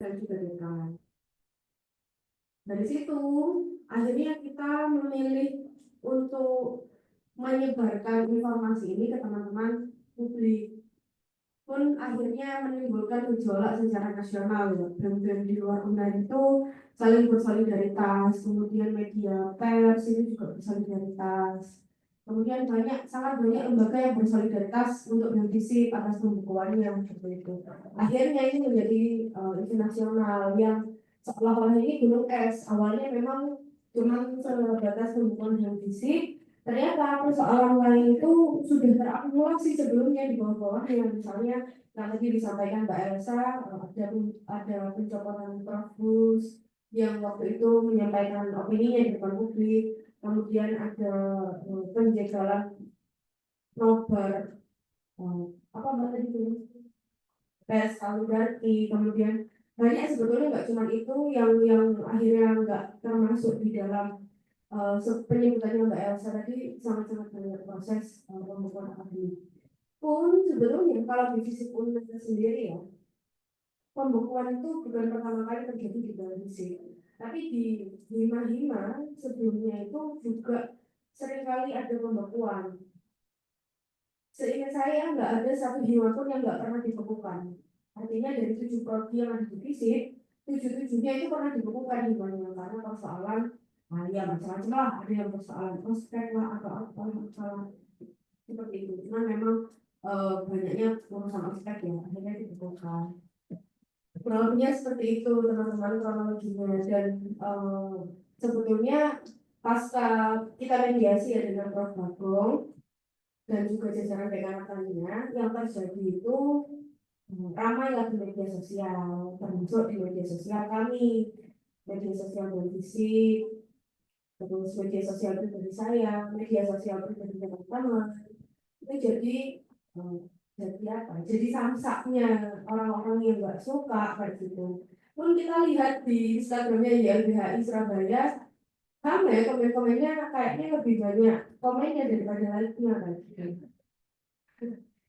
dan juga dekan. Dari situ akhirnya kita memilih untuk menyebarkan informasi ini ke teman-teman publik, pun akhirnya menimbulkan gejolak secara nasional ya. BEM-BEM di luar UNAR itu saling bersolidaritas, kemudian media pers ini juga bersolidaritas, kemudian sangat banyak lembaga yang bersolidaritas untuk mengisi atas pembukuannya seperti itu. Akhirnya ini menjadi isu nasional yang seolah-olah ini gunung es. Awalnya memang cuma sebatas pembukuan yang fisik, ternyata persoalan lain itu sudah terakumulasi sebelumnya di bawah-bawah, yang misalnya yang tadi disampaikan Mbak Elsa, ada pencopotan Prof. Bus yang waktu itu menyampaikan opininya di depan publik, kemudian ada penjagalan nobar apa mbak tadi itu tes oligarki, kemudian banyak sebetulnya nggak cuma itu yang akhirnya nggak termasuk di dalam penyebutannya Mbak Elsa tadi, sangat-sangat banyak proses pembukuan akademik. Pun sebelumnya kalau di sisi UNER sendiri ya, pembukuan itu bukan pertama kali terjadi di dalam fisik, tapi di hima-hima sebelumnya itu juga seringkali ada pembekuan. Seingat saya nggak ada satu hima pun yang nggak pernah dibekukan. Artinya dari 7 prodi yang ada di fisik, 7-7-nya itu pernah dibekukan himanya karena persoalan, nah ya macam-macam lah, ada yang persoalan prospek lah atau apa masalah seperti itu. Cuman memang banyaknya urusan ospek ya akhirnya dibekukan. Kurang lebihnya seperti itu teman-teman kronologinya, dan sebetulnya pasca kita mediasi ya dengan Prof. Bagong dan juga jajaran dekanat lainnya, yang terjadi itu ramai lah di media sosial, termasuk di media sosial kami, media sosial dan fisik, terus media sosial pribadi saya, media sosial pribadi teman-teman. Itu eh, jadi apa? Jadi samsaknya orang-orang yang nggak suka kayak gitu. Pun kita lihat di Instagramnya YLBHI Surabaya, sama ya komen-komennya kayaknya lebih banyak komennya daripada like-nya kayak gitu.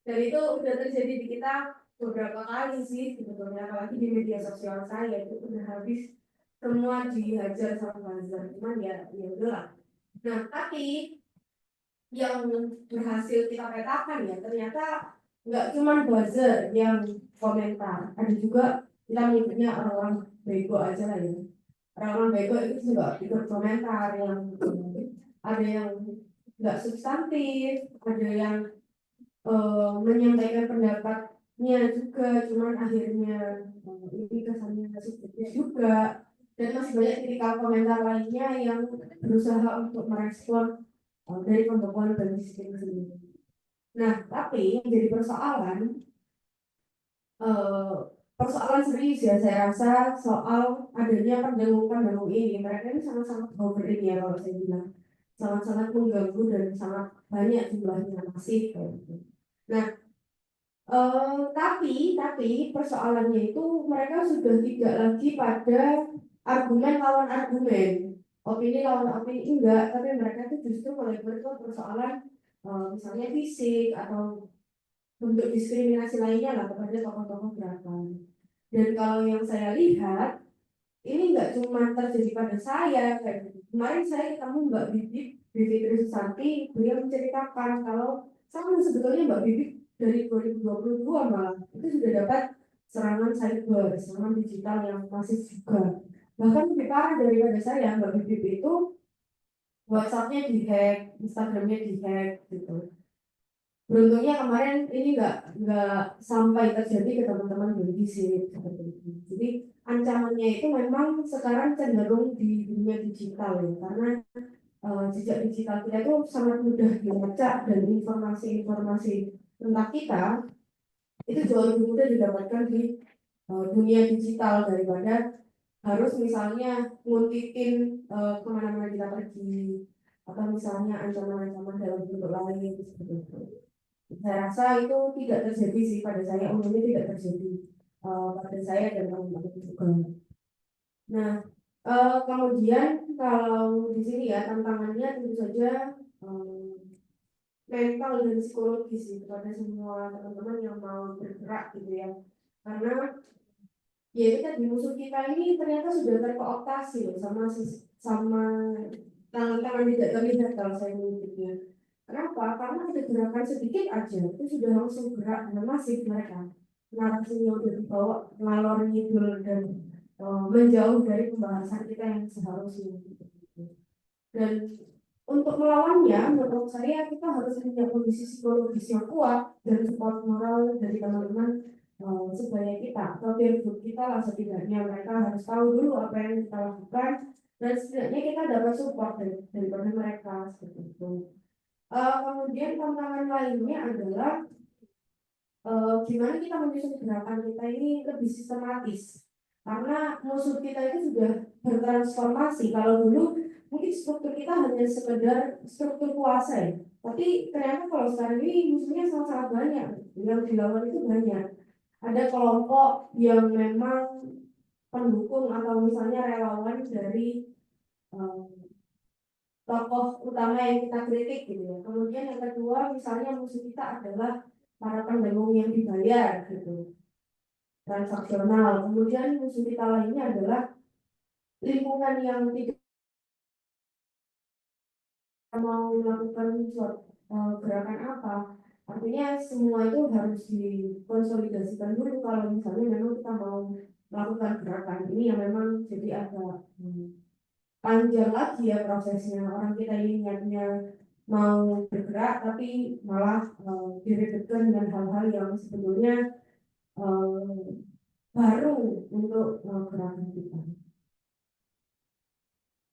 Dan itu udah terjadi di kita beberapa kali sih sebetulnya, apalagi di media sosial saya itu udah habis semua dihajar sama buzzer, cuman ya udahlah. Nah tapi yang berhasil kita petakan ya, ternyata nggak cuma buzzer yang komentar, ada juga kita menyebutnya orang-orang bego aja lah ya. Orang-orang bego itu juga ikut komentar, yang ada yang nggak substantif, ada yang menyampaikan pendapatnya juga, cuman akhirnya ini kesannya subjektif juga, dan masih banyak tipikal komentar lainnya yang berusaha untuk merespon dari pembekuan balistik sendiri. Nah, tapi yang jadi eh, persoalan serius ya saya rasa soal adanya pendengung-pendengung ini. Mereka ini sangat-sangat overin ya kalau saya bilang, sangat-sangat mengganggu dan sangat banyak jumlahnya, masif kayak gitu. Nah, tapi persoalannya itu mereka sudah tidak lagi pada argumen lawan argumen, opini lawan opini enggak, tapi mereka itu justru mulai berkembang persoalan misalnya fisik atau bentuk diskriminasi lainnya lah kepada tokoh-tokoh gerakan. Dan kalau yang saya lihat ini nggak cuma terjadi pada saya kayak gitu. Kemarin saya ketemu Mbak Bibip, Bivitri Susanti, beliau menceritakan kalau sama sebetulnya Mbak Bibip dari 2022 malah itu sudah dapat serangan cyber, serangan digital yang masif juga. Bahkan lebih parah daripada saya, Mbak Bibip itu WhatsApp-nya dihack, Instagram-nya dihack gitu. Beruntungnya kemarin ini nggak sampai terjadi ke teman-teman dari fisik seperti itu. Jadi ancamannya itu memang sekarang cenderung di dunia digital ya, karena jejak digital kita itu sangat mudah dilacak, dan informasi-informasi tentang kita itu jauh lebih mudah didapatkan di dunia digital daripada harus misalnya nguntitin kemana-mana kita pergi, atau misalnya ancaman-ancaman dalam bentuk lain seperti itu. Saya rasa itu tidak terjadi sih pada saya, umumnya tidak terjadi pada saya dan teman-teman juga. Nah, kemudian kalau di sini ya tantangannya tentu saja mental dan psikologis sih kepada semua teman-teman yang mau bergerak gitu ya. Karena Yaitu tadi musuh kita ini ternyata sudah terkooptasi loh sama tangan-tangan tidak terlihat kalau saya menyebutnya. Kenapa? Karena ada gerakan sedikit aja itu sudah langsung gerak dan masif mereka. Narasinya udah dibawa ngalor ngidul dan menjauh dari pembahasan kita yang seharusnya. Dan untuk melawannya, menurut saya kita harus punya kondisi psikologis yang kuat dan support moral dari teman-teman supaya kita atau peer group kita lah setidaknya mereka harus tahu dulu apa yang kita lakukan dan setidaknya kita dapat support daripada mereka seperti itu. Kemudian tantangan lainnya adalah gimana kita menyusun gerakan kita ini lebih sistematis karena musuh kita itu sudah bertransformasi. Kalau dulu mungkin struktur kita hanya sekedar struktur kuasa ya, tapi ternyata kalau sekarang ini musuhnya sangat-sangat banyak, yang dilawan itu banyak. Ada kelompok yang memang pendukung atau misalnya relawan dari eh, tokoh utama yang kita kritik gitu ya. Kemudian yang kedua misalnya musuh kita adalah para pendengung yang dibayar gitu, transaksional. Kemudian musuh kita lainnya adalah lingkungan yang tidak mau melakukan suatu gerakan apa. Artinya semua itu harus dikonsolidasikan dulu kalau misalnya memang kita mau melakukan gerakan ini yang memang jadi agak panjang lagi ya prosesnya. Orang kita ini niatnya mau bergerak tapi malah diribetkan dengan hal-hal yang sebetulnya eh, baru untuk gerakan kita.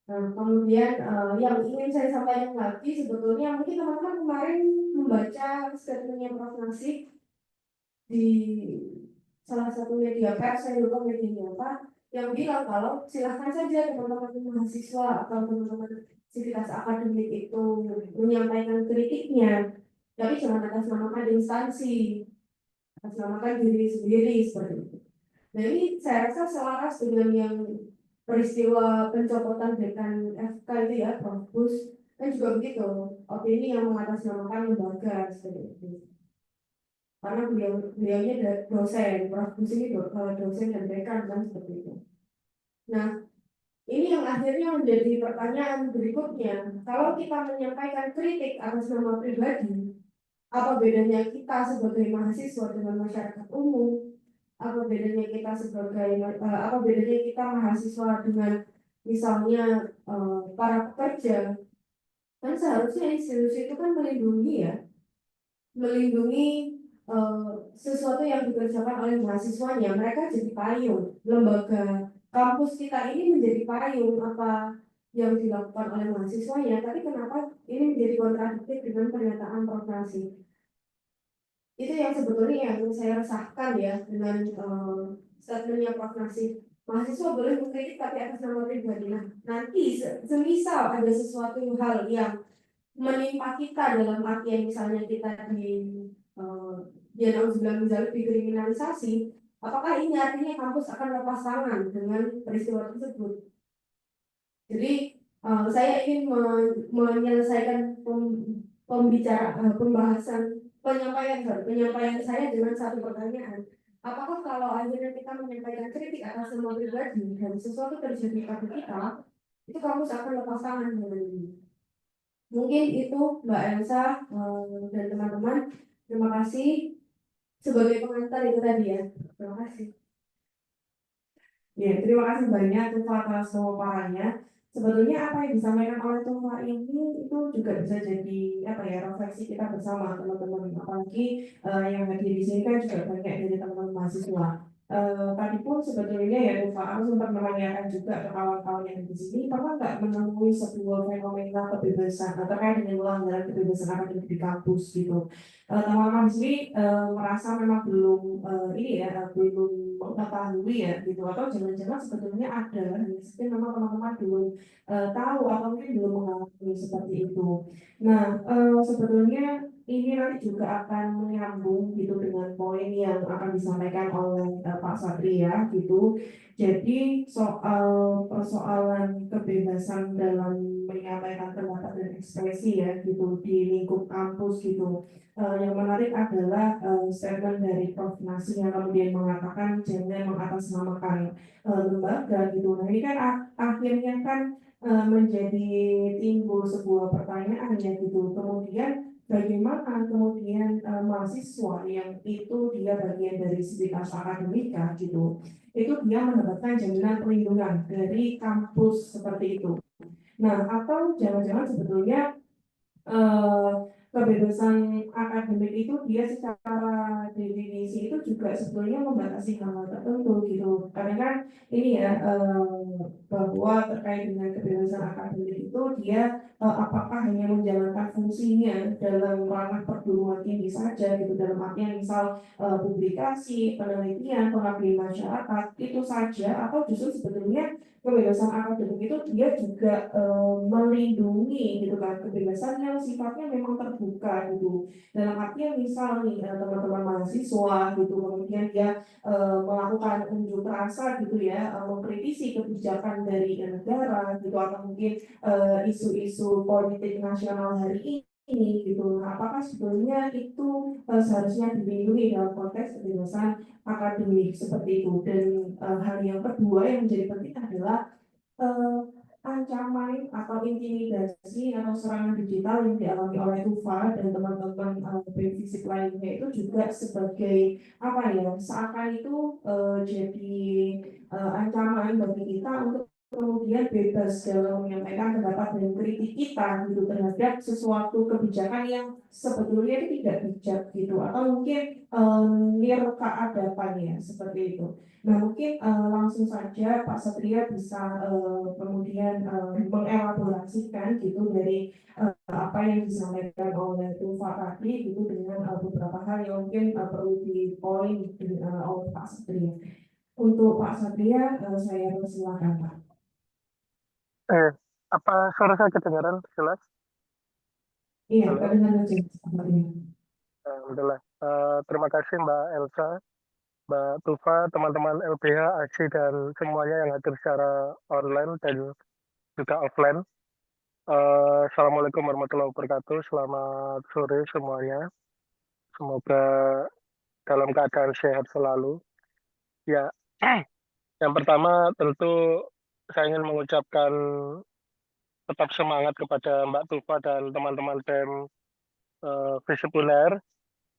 Nah, kemudian yang ingin saya sampaikan lagi sebetulnya mungkin teman-teman kemarin membaca statementnya Prof. Nasib di salah satu media pers, saya lupa medianya apa, yang bilang kalau silahkan saja teman-teman mahasiswa atau teman-teman sivitas akademik itu menyampaikan kritiknya, tapi jangan atas namakan instansi, atas namakan diri sendiri seperti itu. Nah ini saya rasa selaras dengan yang peristiwa pencopotan dekan FK itu ya, Prof. Bus, kan juga begitu, opini yang mengatasnamakan lembaga seperti itu. Karena beliaunya dosen, Prof. Bus ini dosen dan dekan kan seperti itu. Nah, ini yang akhirnya menjadi pertanyaan berikutnya. Kalau kita menyampaikan kritik atas nama pribadi, apa bedanya kita sebagai mahasiswa dengan masyarakat umum? Apa bedanya kita sebagai apa bedanya kita mahasiswa dengan misalnya para pekerja? Kan seharusnya institusi itu kan melindungi ya, melindungi sesuatu yang dikerjakan oleh mahasiswanya. Mereka jadi payung. Lembaga kampus kita ini menjadi payung apa yang dilakukan oleh mahasiswanya. Tapi kenapa ini menjadi kontradiktif dengan pernyataan Prof. Nasir? Itu yang sebetulnya yang saya resahkan ya dengan statementnya Prof. Nasir. Mahasiswa boleh mengkritik tapi atas nama pribadi. Nah, nanti semisal ada sesuatu hal yang menimpa kita dalam artian misalnya kita dia bilang misalnya dikriminalisasi, apakah ini artinya kampus akan lepas tangan dengan peristiwa tersebut? Jadi saya ingin menyelesaikan pembahasan penyampaian saya dengan satu pertanyaan. Apakah kalau akhirnya kita menyampaikan kritik atas nama pribadi dan sesuatu terjadi pada kita, itu kampus akan lepas tangan dengan ini? Mungkin itu Mbak Elsa dan teman-teman. Terima kasih sebagai pengantar itu tadi ya. Terima kasih. Ya, terima kasih banyak Tufa atas pemaparannya. Sebetulnya apa yang disampaikan oleh Tufa ini itu juga bisa jadi apa ya refleksi kita bersama teman-teman. Apalagi yang hadir di sini kan juga banyak dari teman-teman mahasiswa. Tadi pun sebetulnya ya Tufa, aku sempat menanyakan juga ke kawan-kawan yang di sini, pernah nggak menemui sebuah fenomena kebebasan atau terkait dengan pelanggaran kebebasan akademik di kampus gitu. Teman-teman di sini merasa memang belum ini ya belum mengetahui ya gitu atau jangan-jangan sebetulnya ada mungkin memang teman-teman belum tahu atau mungkin belum mengalami seperti itu. Nah sebetulnya ini nanti juga akan menyambung gitu dengan poin yang akan disampaikan oleh Pak Satria gitu. Jadi soal persoalan kebebasan dalam menyampaikan pendapat dan ekspresi ya gitu di lingkup kampus gitu. Yang menarik adalah statement dari Prof. Nasi yang kemudian mengatakan jangan mengatasnamakan lembaga gitu. Nah ini kan akhirnya kan menjadi timbul sebuah pertanyaan ya gitu. Kemudian bagaimana kemudian mahasiswa yang itu dia bagian dari sivitas akademika gitu, itu dia mendapatkan jaminan perlindungan dari kampus seperti itu. Nah, atau jangan-jangan sebetulnya eh, kebebasan akademik itu dia secara definisi itu juga sebetulnya membatasi hal-hal tertentu gitu. Karena kan ini ya bahwa terkait dengan kebebasan akademik itu dia apakah hanya menjalankan fungsinya dalam ranah perguruan tinggi saja gitu, dalam artian misal publikasi, penelitian, pengabdian masyarakat itu saja, atau justru sebetulnya kebebasan akademik itu dia juga melindungi gitu kan, kebebasan yang sifatnya memang terbuka gitu, dalam artian misal nih teman-teman mahasiswa gitu kemudian dia melakukan unjuk rasa gitu ya, mengkritisi kebijakan dari negara gitu, atau mungkin isu-isu politik nasional hari ini gitu. Nah, apakah sebetulnya itu seharusnya dilindungi dalam konteks kebebasan akademik seperti itu? Dan hal yang kedua yang menjadi penting adalah eh, ancaman atau intimidasi atau serangan digital yang dialami oleh Tufa dan teman-teman fisik lainnya itu juga sebagai apa ya, seakan itu jadi ancaman bagi kita untuk kemudian bebas dalam menyampaikan pendapat dan kritik kita gitu terhadap sesuatu kebijakan yang sebetulnya itu tidak bijak gitu, atau mungkin nir keadapan ya seperti itu. Nah, mungkin langsung saja Pak Satria bisa kemudian mengelaborasikan gitu dari apa yang disampaikan oleh Tufa tadi gitu dengan beberapa hal yang mungkin perlu dipoin oleh Pak Satria. Untuk Pak Satria, saya persilakan Pak. Eh, apa suara saya kedengaran jelas? Iya, Halo, kedengaran jelas Pak Satria. alhamdulillah. Terima kasih Mbak Elsa, Mbak Tufa, teman-teman LBH, ASI, dan semuanya yang hadir secara online dan juga offline. Assalamualaikum warahmatullahi wabarakatuh. Selamat sore semuanya. Semoga dalam keadaan sehat selalu. Ya, yang pertama tentu saya ingin mengucapkan tetap semangat kepada Mbak Tufa dan teman-teman BEM Visip UNER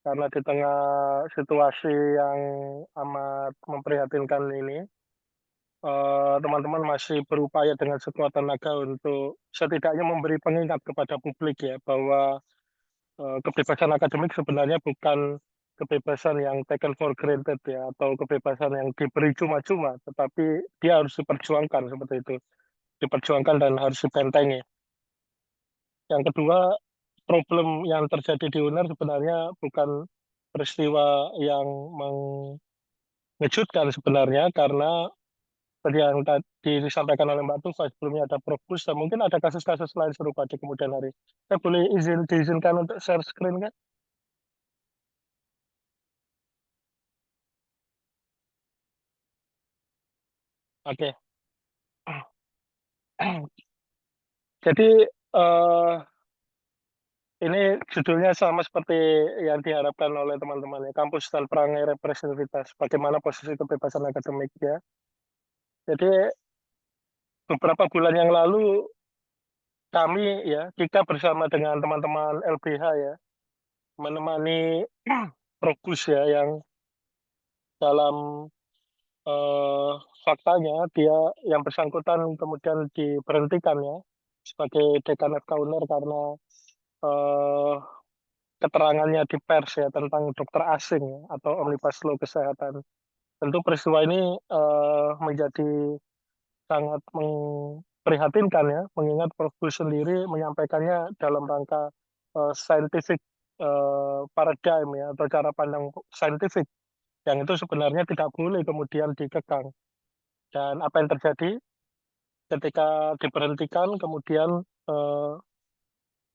karena di tengah situasi yang amat memprihatinkan ini, teman-teman masih berupaya dengan sekuat tenaga untuk setidaknya memberi pengingat kepada publik ya bahwa kebebasan akademik sebenarnya bukan kebebasan yang taken for granted ya atau kebebasan yang diberi cuma-cuma, tetapi dia harus diperjuangkan seperti itu, diperjuangkan dan harus dibentengi. Yang kedua, problem yang terjadi di UNER sebenarnya bukan peristiwa yang mengejutkan sebenarnya karena seperti yang tadi disampaikan oleh Mbak Tufa sebelumnya ada Probus dan mungkin ada kasus-kasus lain serupa di kemudian hari. Saya boleh diizinkan untuk share screen kan? Oke. Jadi eh, ini judulnya sama seperti yang diharapkan oleh teman-teman ya, kampus dan perangai representativitas. Bagaimana posisi kebebasan akademik ya. Jadi beberapa bulan yang lalu kami ya kita bersama dengan teman-teman LBH ya menemani Probus ya yang dalam eh, faktanya dia yang bersangkutan kemudian diberhentikan ya sebagai dekan FK UNER karena eh, keterangannya di pers ya tentang dokter asing ya, atau omnibus law kesehatan. Tentu peristiwa ini menjadi sangat memprihatinkan ya, mengingat Prof. Bush sendiri menyampaikannya dalam rangka scientific paradigm ya, atau cara pandang saintifik, yang itu sebenarnya tidak boleh kemudian dikekang. Dan apa yang terjadi ketika diberhentikan, kemudian eh,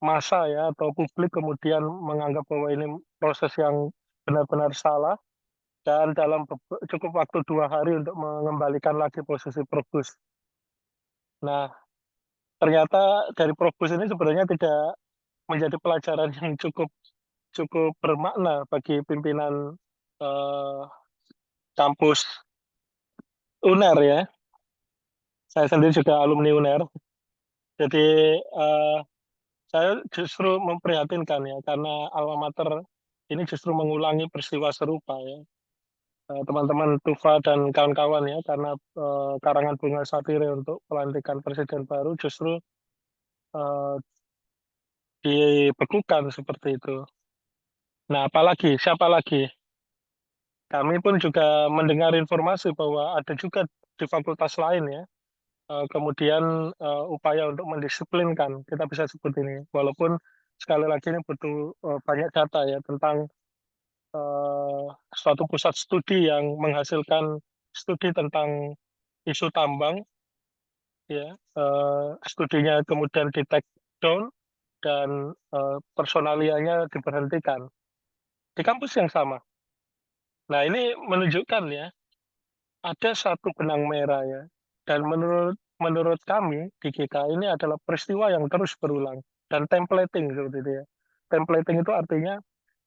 massa ya atau publik kemudian menganggap bahwa ini proses yang benar-benar salah dan dalam cukup waktu 2 hari untuk mengembalikan lagi posisi Probus. Nah, ternyata dari Probus ini sebenarnya tidak menjadi pelajaran yang cukup cukup bermakna bagi pimpinan eh, kampus UNER ya. Saya sendiri juga alumni UNER. Jadi eh, saya justru memprihatinkan ya karena alma mater ini justru mengulangi peristiwa serupa ya. Teman-teman Tufa dan kawan-kawan ya karena karangan bunga satire untuk pelantikan presiden baru justru eh, dibekukan seperti itu. Nah, apalagi siapa lagi? Kami pun juga mendengar informasi bahwa ada juga di fakultas lain ya. Kemudian upaya untuk mendisiplinkan kita bisa sebut ini. Walaupun sekali lagi ini butuh banyak data ya tentang eh, suatu pusat studi yang menghasilkan studi tentang isu tambang ya studinya kemudian di take down dan personalianya diberhentikan di kampus yang sama. Nah, ini menunjukkan ya ada satu benang merah ya. Dan menurut menurut kami di GK ini adalah peristiwa yang terus berulang dan templating seperti itu ya. Templating itu artinya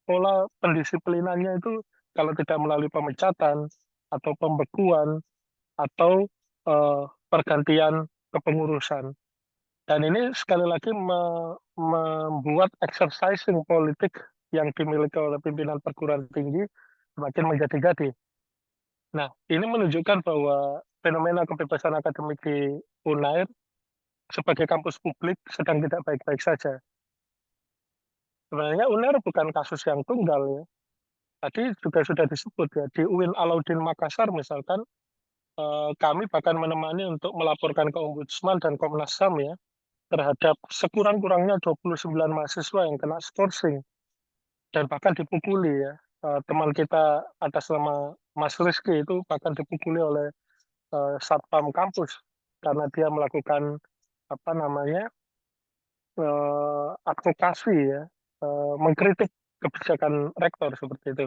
pola pendisiplinannya itu kalau tidak melalui pemecatan atau pembekuan atau pergantian kepengurusan. Dan ini sekali lagi membuat exercising politik yang dimiliki oleh pimpinan perguruan tinggi semakin menjadi-jadi. Nah, ini menunjukkan bahwa fenomena kebebasan akademik di UNAIR sebagai kampus publik sedang tidak baik-baik saja. Sebenarnya UNAIR bukan kasus yang tunggal ya. Tadi juga sudah disebut ya, di UIN Alauddin Makassar misalkan, kami bahkan menemani untuk melaporkan ke Ombudsman dan Komnas HAM ya, terhadap sekurang-kurangnya 29 mahasiswa yang kena skorsing dan bahkan dipukuli ya. Teman kita atas nama Mas Rizky itu bahkan dipukuli oleh satpam kampus karena dia melakukan apa namanya advokasi ya, mengkritik kebijakan rektor seperti itu.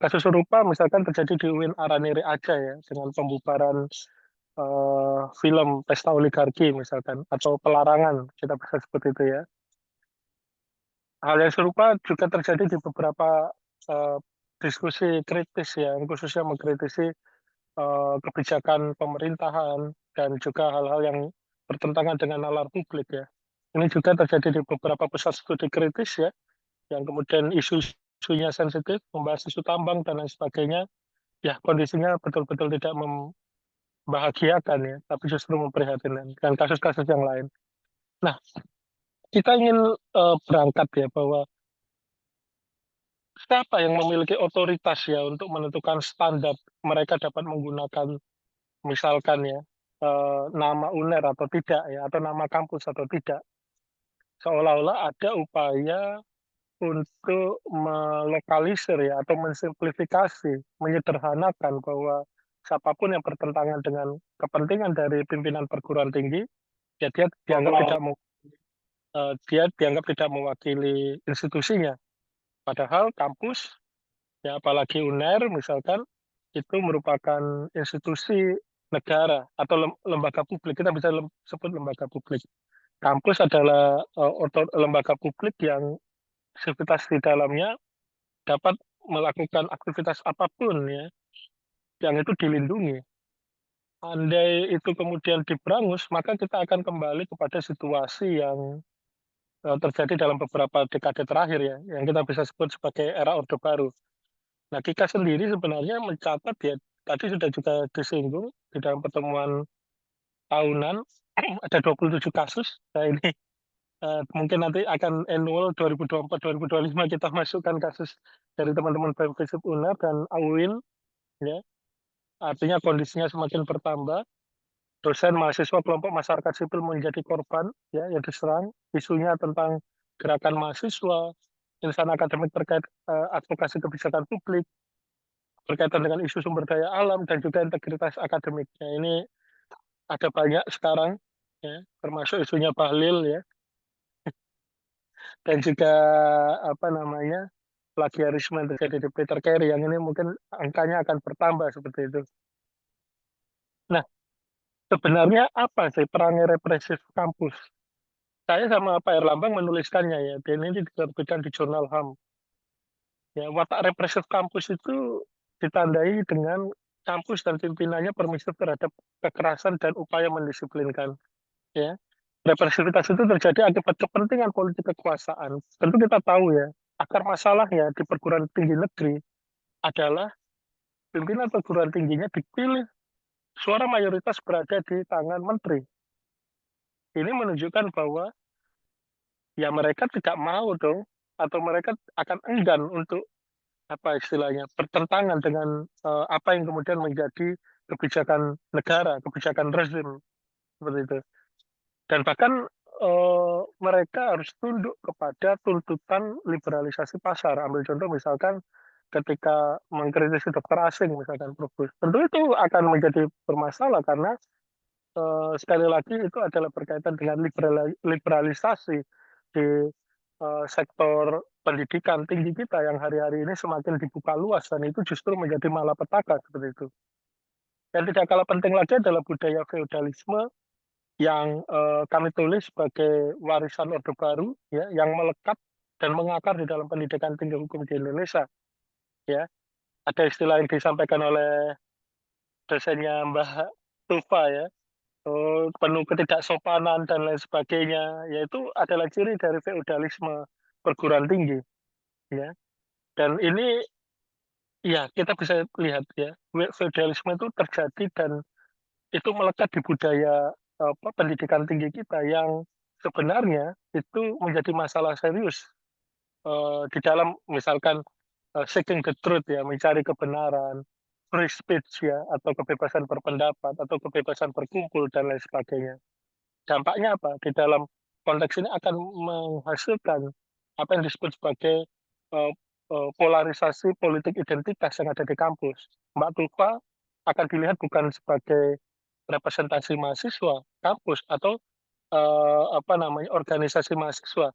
Kasus serupa misalkan terjadi di UIN Araniri Aceh ya dengan pembubaran film Pesta Oligarki misalkan atau pelarangan kita bisa seperti itu ya. Hal yang serupa juga terjadi di beberapa eh, diskusi kritis ya, yang khususnya mengkritisi kebijakan pemerintahan dan juga hal-hal yang bertentangan dengan nalar publik ya. Ini juga terjadi di beberapa pusat studi kritis ya, yang kemudian isu-isunya sensitif, membahas isu tambang dan lain sebagainya. Ya, kondisinya betul-betul tidak membahagiakan ya, tapi justru memprihatinkan dan kasus-kasus yang lain. Nah, kita ingin berangkat ya bahwa siapa yang memiliki otoritas ya untuk menentukan standar mereka dapat menggunakan misalkan ya nama UNER atau tidak ya atau nama kampus atau tidak seolah-olah ada upaya untuk melokalisir ya atau mensimplifikasi menyederhanakan bahwa siapapun yang bertentangan dengan kepentingan dari pimpinan perguruan tinggi ya dia dianggap tidak mewakili institusinya padahal kampus ya apalagi UNER misalkan itu merupakan institusi negara atau lembaga publik kita bisa sebut lembaga publik. Kampus adalah lembaga publik yang aktivitas di dalamnya dapat melakukan aktivitas apapun ya yang itu dilindungi. Andai itu kemudian diberangus, maka kita akan kembali kepada situasi yang terjadi dalam beberapa dekade terakhir ya, yang kita bisa sebut sebagai era Orde Baru. Nah, Kika sendiri sebenarnya mencatat ya, tadi sudah juga disinggung di dalam pertemuan tahunan, ada 27 kasus. Nah, ini mungkin nanti akan annual 2024-2025 kita masukkan kasus dari teman-teman BEM UNER dan AUIN, ya. Artinya kondisinya semakin bertambah. Dosen, mahasiswa, kelompok masyarakat sipil menjadi korban, ya, yang diserang. Isunya tentang gerakan mahasiswa, insan akademik terkait advokasi kebijakan publik, berkaitan dengan isu sumber daya alam dan juga integritas akademik. Ya, ini ada banyak sekarang, ya, termasuk isunya Bahlil ya. dan juga apa namanya plagiarisme yang terjadi di Peter Carey yang ini mungkin angkanya akan bertambah seperti itu. Nah, sebenarnya apa sih perangai represif kampus? Saya sama Pak Erlambang menuliskannya ya, dan ini diterbitkan di jurnal HAM. Ya, watak represif kampus itu ditandai dengan kampus dan pimpinannya permisif terhadap kekerasan dan upaya mendisiplinkan. Ya, represivitas itu terjadi akibat kepentingan politik kekuasaan. Tentu kita tahu ya, akar masalahnya di perguruan tinggi negeri adalah pimpinan perguruan tingginya dipilih suara mayoritas berada di tangan menteri. Ini menunjukkan bahwa ya mereka tidak mau dong, atau mereka akan enggan untuk apa istilahnya bertentangan dengan apa yang kemudian menjadi kebijakan negara, kebijakan rezim seperti itu. Dan bahkan mereka harus tunduk kepada tuntutan liberalisasi pasar. Ambil contoh misalkan ketika mengkritisi dokter asing misalkan Prof. Tentu itu akan menjadi bermasalah karena sekali lagi itu adalah berkaitan dengan liberalisasi di sektor pendidikan tinggi kita yang hari-hari ini semakin dibuka luas dan itu justru menjadi malapetaka seperti itu. Dan tidak kalah penting lagi adalah budaya feodalisme yang kami tulis sebagai warisan Orde Baru ya yang melekat dan mengakar di dalam pendidikan tinggi hukum di Indonesia ya. Ada istilah yang disampaikan oleh dosennya Mbak Tufa ya, penuh ketidaksopanan dan lain sebagainya, yaitu adalah ciri dari feodalisme perguruan tinggi ya. Dan ini ya kita bisa lihat ya, feodalisme itu terjadi dan itu melekat di budaya apa, pendidikan tinggi kita yang sebenarnya itu menjadi masalah serius di dalam misalkan seeking the truth ya, mencari kebenaran, free speech ya, atau kebebasan berpendapat atau kebebasan berkumpul dan lain sebagainya. Dampaknya apa? Di dalam konteks ini akan menghasilkan apa yang disebut sebagai eh, polarisasi politik identitas yang ada di kampus. Mbak Tufa akan dilihat bukan sebagai representasi mahasiswa kampus atau apa namanya organisasi mahasiswa.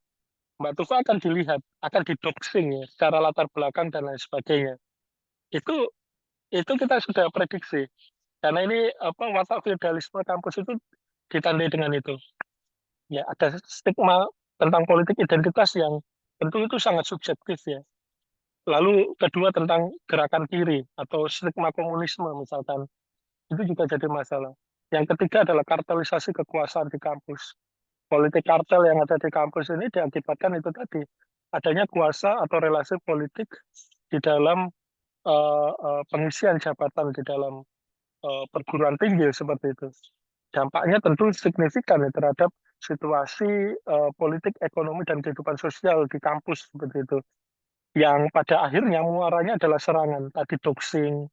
Mbak Tufa akan dilihat, akan didoxing ya, secara latar belakang dan lain sebagainya. Itu itu kita sudah prediksi. Karena ini apa watak feodalisme kampus itu ditandai dengan itu. Ya, ada stigma tentang politik identitas yang tentu itu sangat subjektif ya. Lalu kedua tentang gerakan kiri atau stigma komunisme misalkan, itu juga jadi masalah. Yang ketiga adalah kartelisasi kekuasaan di kampus. Politik kartel yang ada di kampus ini diakibatkan itu tadi, adanya kuasa atau relasi politik di dalam pengisian jabatan di dalam perguruan tinggi seperti itu. Dampaknya tentu signifikan ya terhadap situasi politik, ekonomi, dan kehidupan sosial di kampus seperti itu. Yang pada akhirnya muaranya adalah serangan, tadi doxing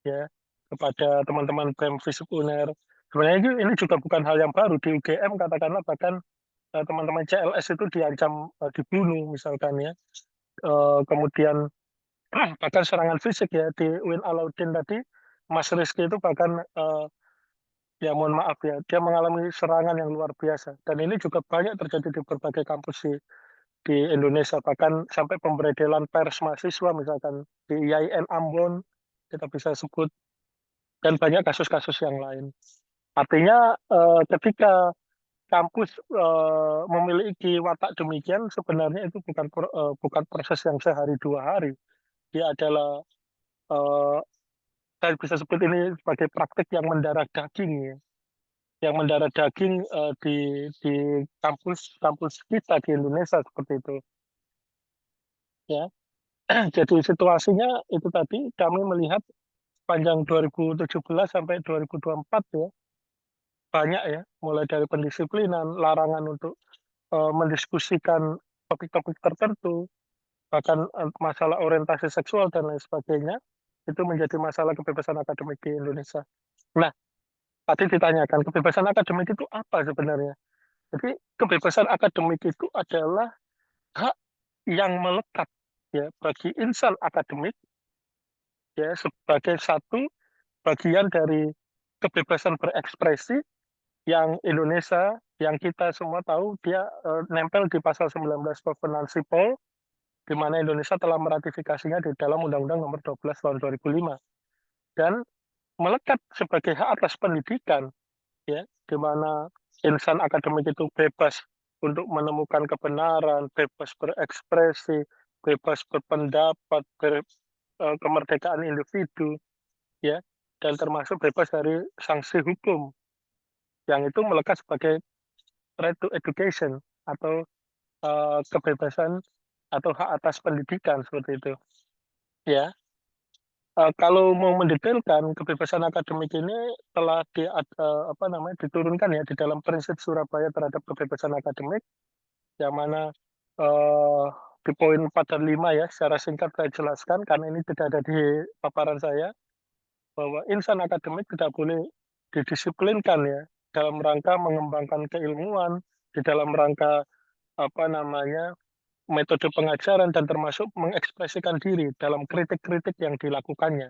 ya kepada teman-teman BEM Visip UNER. Sebenarnya ini juga bukan hal yang baru di UGM, katakanlah bahkan teman-teman CLS itu diancam dibunuh misalkan ya. Kemudian bahkan serangan fisik ya di UIN Alauddin tadi, Mas Rizky itu bahkan ya mohon maaf ya, dia mengalami serangan yang luar biasa. Dan ini juga banyak terjadi di berbagai kampus di Indonesia, bahkan sampai pemberedelan pers mahasiswa, misalkan di IAIN Ambon, kita bisa sebut, dan banyak kasus-kasus yang lain. Artinya ketika kampus memiliki watak demikian, sebenarnya itu bukan proses yang sehari dua hari. Dia adalah, eh, saya bisa sebut ini sebagai praktik yang mendarah daging ya, yang mendarah daging di kampus kita di Indonesia seperti itu ya. Jadi situasinya itu tadi kami melihat panjang 2017 sampai 2024 ya, banyak ya, mulai dari pendisiplinan, larangan untuk mendiskusikan topik-topik tertentu, bahkan masalah orientasi seksual dan lain sebagainya, itu menjadi masalah kebebasan akademik di Indonesia. Nah, tadi ditanyakan kebebasan akademik itu apa sebenarnya? Jadi kebebasan akademik itu adalah hak yang melekat ya bagi insan akademik ya sebagai satu bagian dari kebebasan berekspresi yang Indonesia, yang kita semua tahu dia nempel di pasal 19 Covenant Sipol, di mana Indonesia telah meratifikasinya di dalam Undang-Undang Nomor 12 Tahun 2005 dan melekat sebagai hak atas pendidikan, ya, di mana insan akademik itu bebas untuk menemukan kebenaran, bebas berekspresi, bebas berpendapat, kemerdekaan individu, ya, dan termasuk bebas dari sanksi hukum yang itu melekat sebagai right to education atau kebebasan atau hak atas pendidikan seperti itu. Ya, kalau mau mendetailkan kebebasan akademik ini telah apa namanya diturunkan ya di dalam prinsip Surabaya terhadap kebebasan akademik, yang mana eh, di poin 4 dan 5 ya secara singkat saya jelaskan karena ini tidak ada di paparan saya, bahwa insan akademik tidak boleh didisiplinkan ya dalam rangka mengembangkan keilmuan, di dalam rangka apa namanya metode pengajaran dan termasuk mengekspresikan diri dalam kritik-kritik yang dilakukannya,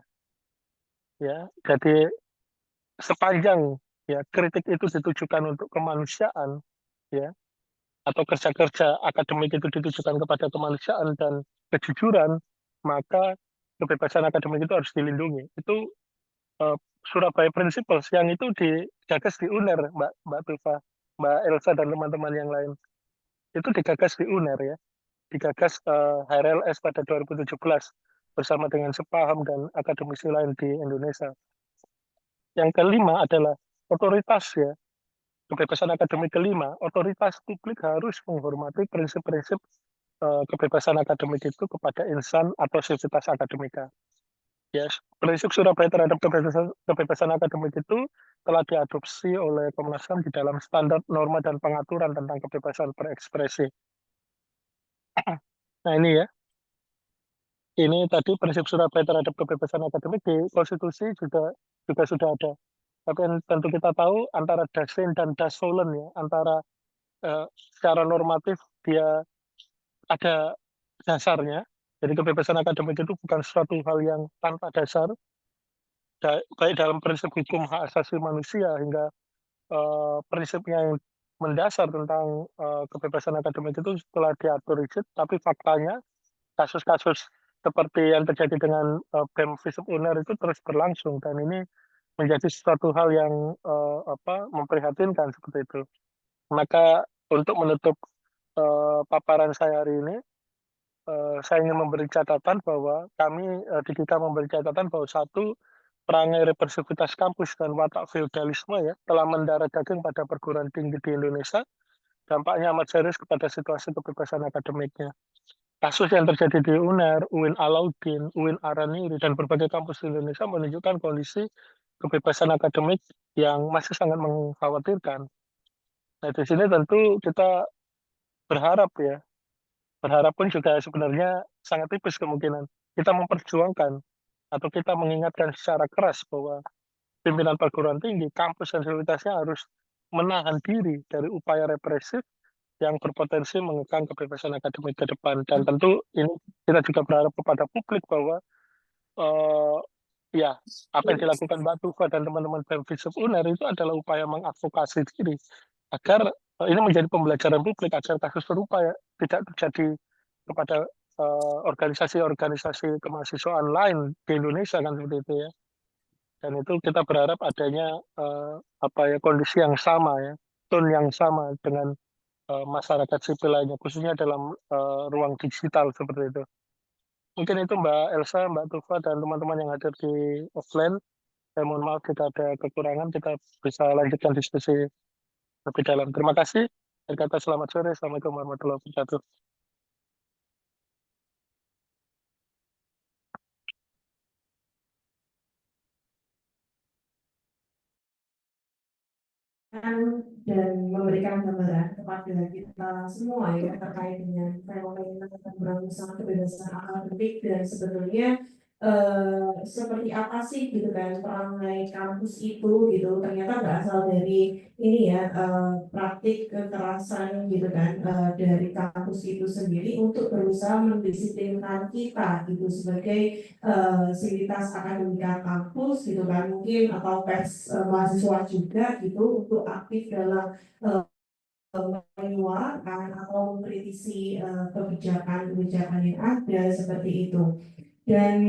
ya. Jadi sepanjang ya kritik itu ditujukan untuk kemanusiaan, ya, atau kerja-kerja akademik itu ditujukan kepada kemanusiaan dan kejujuran, maka kebebasan akademik itu harus dilindungi. Itu eh, Surabaya Principles yang itu digagas di UNER, Mbak Mbak Tufa, Mbak Elsa dan teman-teman yang lain. Itu digagas di UNER ya, digagas HRLS pada 2017 bersama dengan sepaham dan akademisi lain di Indonesia. Yang kelima adalah otoritas ya, kebebasan akademik kelima, otoritas publik harus menghormati prinsip-prinsip kebebasan akademik itu kepada insan atau sivitas akademika. Ya, prinsip Surabaya terhadap kebebasan akademik itu telah diadopsi oleh Komnas HAM di dalam standar norma dan pengaturan tentang kebebasan berekspresi. Nah ini ya, ini tadi prinsip Surabaya terhadap kebebasan akademik di konstitusi juga juga sudah ada. Tapi yang tentu kita tahu antara Dasein dan Dasolen ya, antara secara normatif dia ada dasarnya. Jadi kebebasan akademik itu bukan suatu hal yang tanpa dasar, baik dalam prinsip hukum hak asasi manusia hingga prinsipnya yang mendasar tentang kebebasan akademik itu telah diatur rigid, tapi faktanya kasus-kasus seperti yang terjadi dengan BEM Visip UNER itu terus berlangsung dan ini menjadi suatu hal yang memprihatinkan seperti itu. Maka untuk menutup paparan saya hari ini, saya ingin memberi catatan bahwa kami di kita memberi catatan bahwa satu, perangai represivitas kampus dan watak feodalisme ya telah mendarah daging pada perguruan tinggi di Indonesia. Dampaknya amat serius kepada situasi kebebasan akademiknya. Kasus yang terjadi di UNER, UIN Alauddin, UIN Araniri, dan berbagai kampus di Indonesia menunjukkan kondisi kebebasan akademik yang masih sangat mengkhawatirkan. Nah, di sini tentu kita berharap ya, berharap pun juga sebenarnya sangat tipis kemungkinan kita memperjuangkan atau kita mengingatkan secara keras bahwa pimpinan perguruan tinggi, kampus dan fasilitasnya harus menahan diri dari upaya represif yang berpotensi mengekang kebebasan akademik ke depan. Dan tentu ini kita juga berharap kepada publik bahwa eh, ya apa yang dilakukan Mbak Tufa dan teman-teman BEM Visip UNER itu adalah upaya mengadvokasi diri agar ini menjadi pembelajaran publik agar kasus serupa ya, tidak terjadi kepada organisasi-organisasi kemahasiswaan lain di Indonesia kan seperti itu ya. Dan itu kita berharap adanya apa ya kondisi yang sama ya, tone yang sama dengan masyarakat sipil lainnya, khususnya dalam ruang digital seperti itu. Mungkin itu Mbak Elsa, Mbak Tufa, dan teman-teman yang hadir di offline. Saya mohon maaf jika ada kekurangan, kita bisa lanjutkan diskusi lebih dalam. Terima kasih. Dan kata selamat sore. Assalamualaikum warahmatullahi wabarakatuh. Dan memberikan gambaran kepada kita semua ya terkait dengan fenomena pemberantasan kebebasan akademik dan sebetulnya seperti apa sih gitu kan perangai kampus itu gitu, ternyata berasal dari ini ya, praktik kekerasan gitu kan, dari kampus itu sendiri untuk berusaha mendisiplinkan kita gitu sebagai sivitas akademika kampus gitu kan, mungkin atau pers mahasiswa juga gitu untuk aktif dalam menyuarakan atau mengkritisi kebijakan-kebijakan yang ada seperti itu. Dan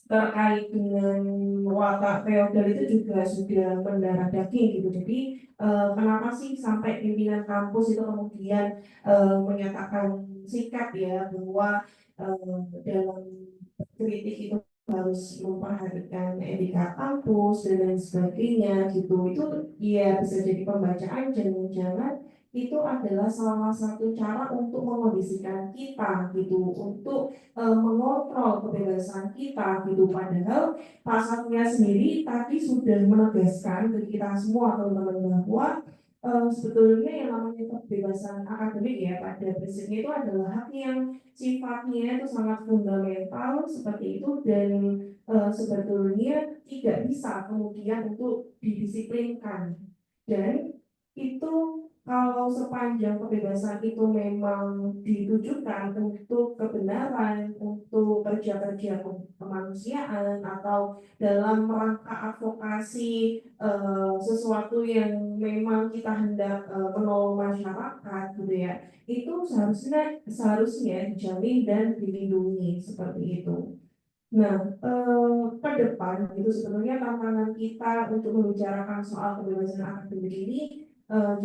terkait dengan watak feodal itu juga sudah mendarah daging gitu. Jadi kenapa sih sampai pimpinan kampus itu kemudian menyatakan sikap ya bahwa dalam kritik itu harus memperhatikan etika kampus dan lain sebagainya gitu. Itu ya bisa jadi pembacaan, jangan-jangan itu adalah salah satu cara untuk mengondisikan kita gitu, untuk mengontrol kebebasan kita gitu. Padahal pasalnya sendiri tadi sudah menegaskan ke kita semua teman-teman bahwa sebetulnya yang namanya kebebasan akademik ya pada prinsipnya itu adalah hak yang sifatnya itu sangat fundamental seperti itu, dan sebetulnya tidak bisa kemudian untuk didisiplinkan. Dan itu kalau sepanjang kebebasan itu memang ditujukan untuk kebenaran, untuk kerja-kerja kemanusiaan, atau dalam rangka advokasi sesuatu yang memang kita hendak menolong masyarakat gitu ya, itu seharusnya dijamin dan dilindungi seperti itu. Nah, ke depan itu sebenarnya tantangan kita untuk membicarakan soal kebebasan akademik ini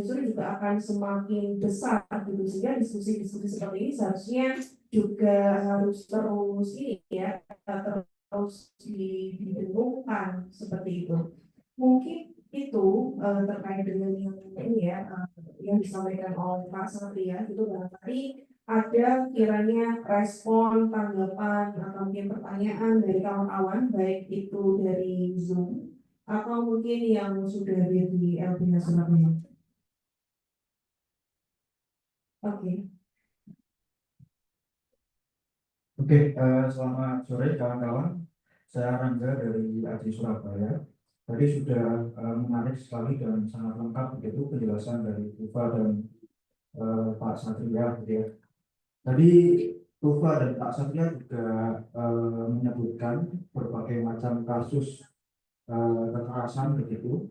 justru juga akan semakin besar gitu, sehingga diskusi-diskusi seperti ini seharusnya juga harus terus ini ya, terus didengungkan seperti itu. Mungkin itu terkait dengan yang ini ya, yang disampaikan oleh Pak Satria itu barangkali ada kiranya respon, tanggapan, atau mungkin pertanyaan dari kawan-kawan, baik itu dari Zoom atau mungkin yang sudah hadir di LBH Surabaya. Oke. Oke, selamat sore kawan-kawan. Saya Rangga dari AJ Surabaya. Tadi sudah menarik sekali dan sangat lengkap begitu penjelasan dari Tufa dan Pak Satria gitu ya. Tadi Tufa dan Pak Satria juga menyebutkan berbagai macam kasus kekerasan begitu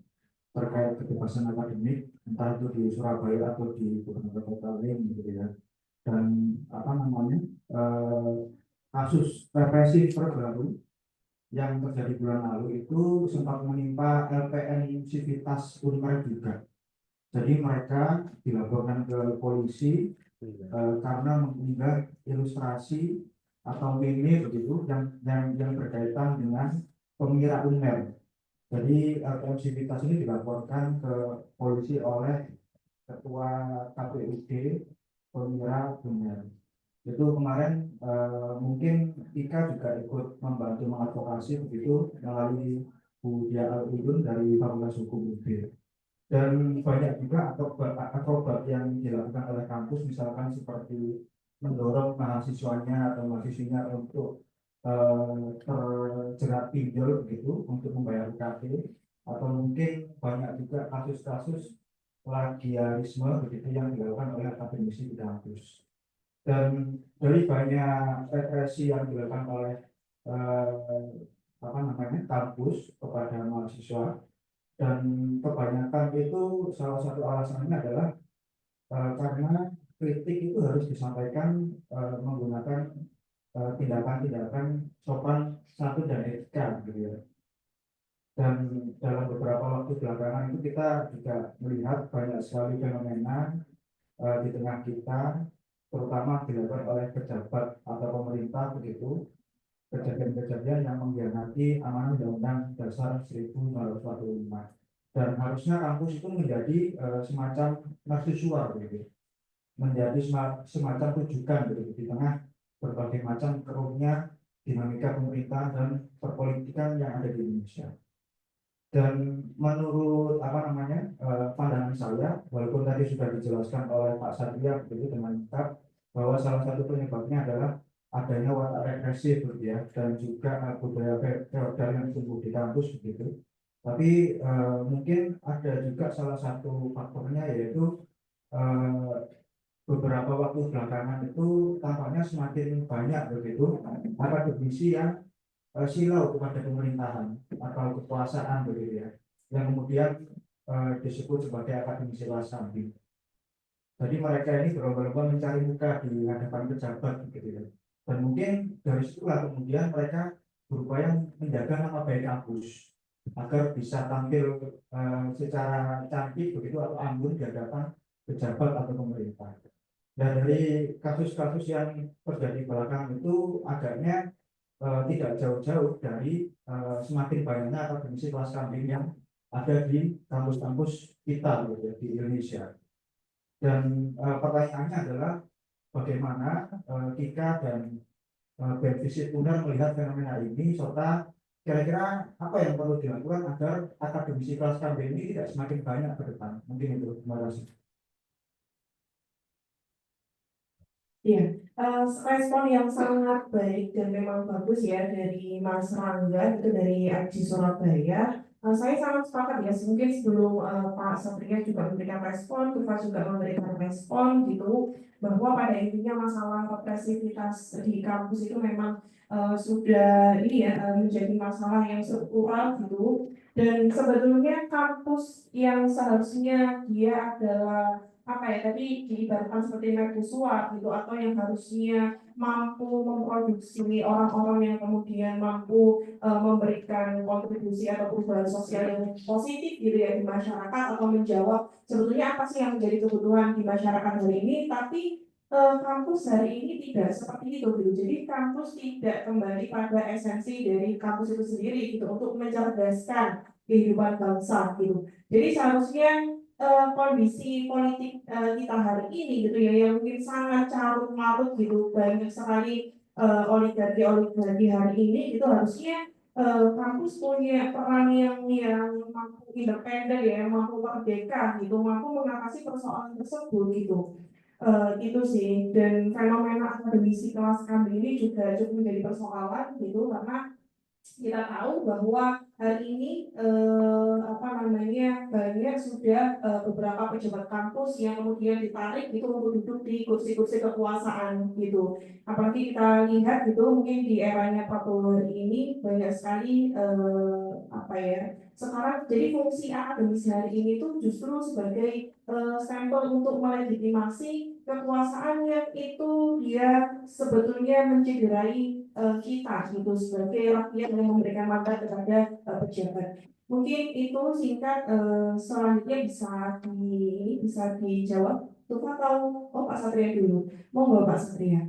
terkait kebebasan akademik, entah itu di Surabaya atau di beberapa kota lain gitu ya. Dan apa namanya, kasus represi terbaru yang terjadi bulan lalu itu sempat menimpa LPN Civitas Unpar juga. Jadi mereka dilaporkan ke polisi karena mengunggah ilustrasi atau meme begitu yang berkaitan dengan pemirsa Unmer. Jadi LPN Civitas ini dilaporkan ke polisi oleh Ketua KPUD Pemirsa Unmer. Itu kemarin mungkin Ika juga ikut membantu mengadvokasi begitu melalui Bu Dia Al-Udun dari Fakultas Hukum UB. Dan banyak juga akrobat yang dilakukan oleh kampus, misalkan seperti mendorong mahasiswanya atau mahasiswinya untuk terjerat pinjol begitu untuk membayar UKT, atau mungkin banyak juga kasus-kasus plagiarisme begitu yang dilakukan oleh akademisi di kampus. Dan dari banyak represi yang dilakukan oleh kampus kepada mahasiswa, dan kebanyakan itu salah satu alasannya adalah karena kritik itu harus disampaikan menggunakan tindakan-tindakan sopan santun dan etika gitu ya. Dan dalam beberapa waktu belakangan itu kita juga melihat banyak sekali fenomena di tengah kita, terutama dilakukan oleh pejabat atau pemerintah begitu, kejadian-kejadian yang mengkhianati amanah Undang-Undang Dasar 1945. Dan harusnya kampus itu menjadi semacam mercusuar begitu, menjadi semacam rujukan begitu di tengah berbagai macam keruhnya dinamika pemerintah dan perpolitikan yang ada di Indonesia. Dan menurut pandangan saya, walaupun tadi sudah dijelaskan oleh Pak Satria begitu dengan lengkap bahwa salah satu penyebabnya adalah adanya watak represif gitu ya, dan juga budaya feodal yang tumbuh di kampus begitu. Tapi mungkin ada juga salah satu faktornya yaitu eh, beberapa waktu belakangan itu tampaknya semakin banyak begitu akademisi yang silau kepada pemerintahan atau kekuasaan begitu ya, yang kemudian disebut sebagai akademisi kelas kambing. Jadi mereka ini berlomba-lomba mencari muka di hadapan pejabat gitu ya. Dan mungkin dari situlah kemudian mereka berupaya menjaga nama baik kampus agar bisa tampil secara cantik begitu atau anggun di hadapan pejabat atau pemerintah. Dan dari kasus-kasus yang terjadi belakangan itu agaknya tidak jauh-jauh dari semakin banyaknya akademisi kelas kambing yang ada di kampus-kampus kita gitu, ya, di Indonesia. Dan pertanyaannya adalah bagaimana Kika dan BEM Visip UNER melihat fenomena ini, serta kira-kira apa yang perlu dilakukan agar akademisi kelas kambing ini tidak semakin banyak ke depan. Mungkin itu. Terima kasih. Iya, respon yang sangat baik dan memang bagus ya dari Mas Rangga itu dari Aji Surabaya. Saya sangat sepakat ya, mungkin sebelum Pak Satria juga memberikan respon, Tufa juga memberikan respon gitu, bahwa pada intinya masalah represivitas di kampus itu memang sudah ini ya menjadi masalah yang struktural gitu. Dan sebetulnya kampus yang seharusnya dia adalah apa ya tadi diibaratkan seperti mercusuar gitu, atau yang harusnya mampu memproduksi orang-orang yang kemudian mampu memberikan kontribusi atau perubahan sosial yang positif gitu ya di masyarakat, atau menjawab sebetulnya apa sih yang menjadi kebutuhan di masyarakat hari ini. Tapi kampus hari ini tidak seperti itu gitu. Jadi kampus tidak kembali pada esensi dari kampus itu sendiri gitu untuk mencerdaskan kehidupan bangsa gitu. Jadi seharusnya kondisi politik kita hari ini gitu ya, yang mungkin sangat carut marut gitu, banyak sekali oligarki hari ini itu harusnya kampus punya peran yang mampu independen ya, yang mampu merdeka gitu, mampu mengatasi persoalan tersebut gitu. Itu sih, dan fenomena akademisi kelas kambing ini juga cukup menjadi persoalan gitu, karena kita tahu bahwa hari ini apa namanya banyak sudah beberapa pejabat kampus yang kemudian ditarik gitu untuk duduk di kursi-kursi kekuasaan gitu. Apalagi kita lihat gitu mungkin di eranya Pak Prabowo ini banyak sekali apa ya, sekarang jadi fungsi akademis hari ini tuh justru sebagai stempel untuk melegitimasi kekuasaan yang itu dia sebetulnya mencederai kita gitu sebagai rakyat yang memberikan mandat kepada pejabat. Mungkin itu singkat, selanjutnya bisa dijawab. Tufa tahu, oh Pak Satria dulu. Monggo Pak Satria.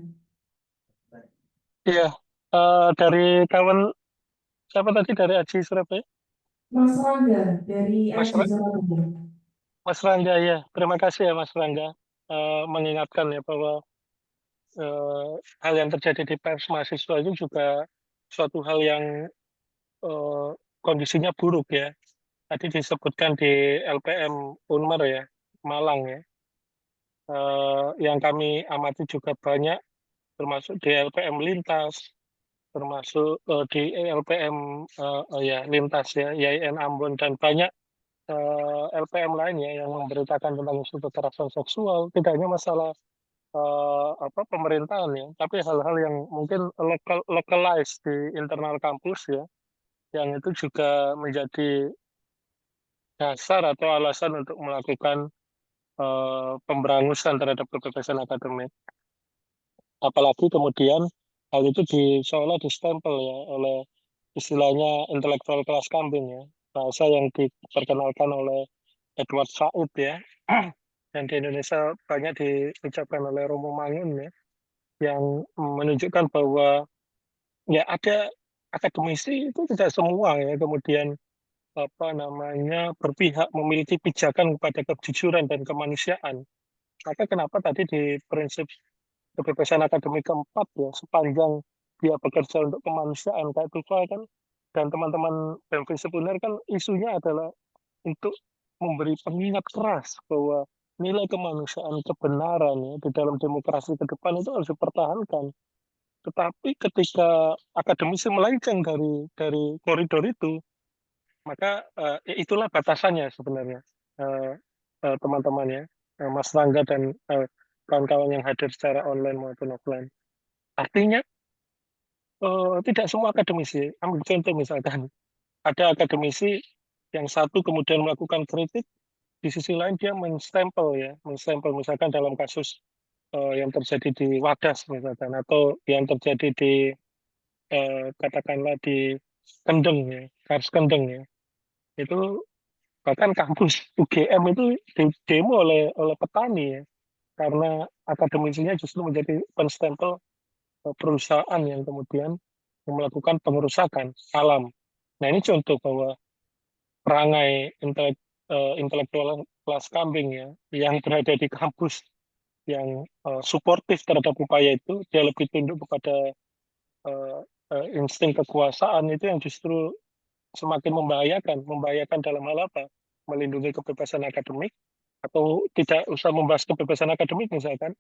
Iya, dari kawan siapa tadi dari Aji Surabaya? Mas Rangga dari Mas, Aji Surabaya. Mas Rangga ya, terima kasih ya Mas Rangga mengingatkan ya bahwa hal yang terjadi di pers mahasiswa itu juga suatu hal yang eh, kondisinya buruk ya. Tadi disebutkan di LPM Unmer ya, Malang ya. Yang kami amati juga banyak, termasuk di LPM Lintas, termasuk di LPM ya Lintas ya, YIN Ambon dan banyak LPM lainnya yang memberitakan tentang isu kekerasan seksual. Tidak hanya masalah apa pemerintahan ya, tapi hal-hal yang mungkin localized di internal kampus ya, yang itu juga menjadi dasar atau alasan untuk melakukan pemberangusan terhadap kebebasan akademik. Apalagi kemudian hal itu seolah distempel ya oleh istilahnya intelektual kelas kambing ya, bahasa yang diperkenalkan oleh Edward Said ya, dan di Indonesia banyak diucapkan oleh Romo Mangun ya, yang menunjukkan bahwa ya ada akademisi itu tidak semua ya kemudian apa namanya berpihak memiliki pijakan kepada kejujuran dan kemanusiaan. Maka kenapa tadi di prinsip kebebasan akademik keempat ya sepanjang dia bekerja untuk kemanusiaan kayak Tufa kan dan teman-teman BEM Visip UNER kan isunya adalah untuk memberi pengingat keras bahwa nilai kemanusiaan kebenaran ya, di dalam demokrasi ke depan itu harus dipertahankan. Itu Tetapi ketika akademisi melenceng dari koridor itu, maka ya itulah batasannya sebenarnya, eh, teman-teman ya, Mas Rangga dan kawan-kawan yang hadir secara online maupun offline. Artinya tidak semua akademisi, ambil contoh misalkan, ada akademisi yang satu kemudian melakukan kritik, di sisi lain dia menstempel misalkan dalam kasus yang terjadi di Wadas misalkan, atau yang terjadi di katakanlah di Kendeng ya, Kars Kendeng ya, itu bahkan kampus UGM itu demo oleh petani ya, karena akademisinya justru menjadi penstempel perusahaan yang kemudian melakukan pengerusakan alam. Nah ini contoh bahwa perangai intelektual kelas kambing ya, yang berada di kampus yang suportif terhadap upaya itu, dia lebih tunduk kepada eh, insting kekuasaan, itu yang justru semakin membahayakan dalam hal apa? Melindungi kebebasan akademik, atau tidak usah membahas kebebasan akademik misalkan,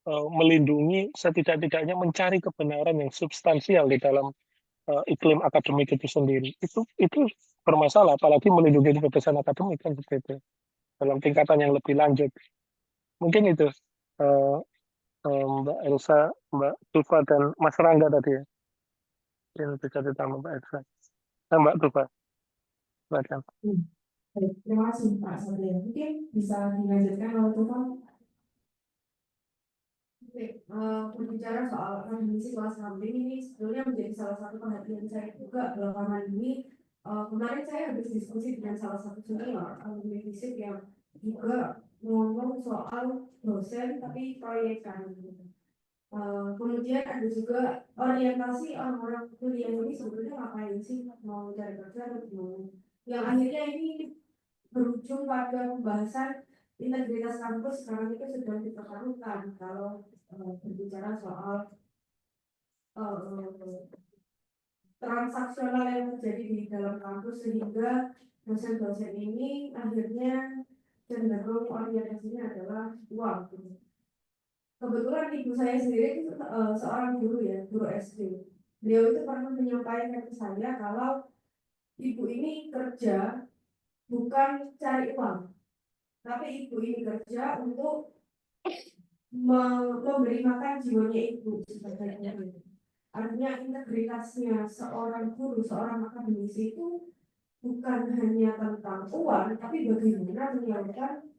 melindungi setidak-tidaknya mencari kebenaran yang substansial di dalam iklim akademik itu sendiri. Itu bermasalah, apalagi melindungi kebebasan akademik kan seperti itu dalam tingkatan yang lebih lanjut. Mungkin itu eh, Mbak Elsa, Mbak Tufa dan Mas Rangga tadi ya. Yang bisa ditambah Mbak Elsa. Mbak Tufa, silakan. Baik, terima kasih Pak Satria. Mungkin bisa dilanjutkan oleh Tuhan. Oke, berbicara soal akademisi kelas kambing ini sebetulnya menjadi salah satu perhatian saya juga belakangan ini. Kemarin saya habis diskusi dengan salah satu senior alumni fisik yang juga ngomong soal dosen tapi proyekan. Kemudian ada juga orientasi orang-orang kuliah ini sebetulnya ngapain sih, mau cari kerja atau gimana? Yang akhirnya ini berujung pada pembahasan integritas kampus sekarang itu sedang dipertaruhkan kalau berbicara soal uh, transaksional yang terjadi di dalam kampus, sehingga dosen-dosen ini akhirnya cenderung orientasinya adalah uang. Kebetulan ibu saya sendiri itu seorang guru ya, guru SD. Beliau itu pernah menyampaikan ke saya kalau ibu ini kerja bukan cari uang, tapi ibu ini kerja untuk memberi makan jiwanya ibu sebenarnya. Artinya integritasnya seorang guru, seorang akademisi itu bukan hanya tentang uang, tapi bagaimana menyalurkan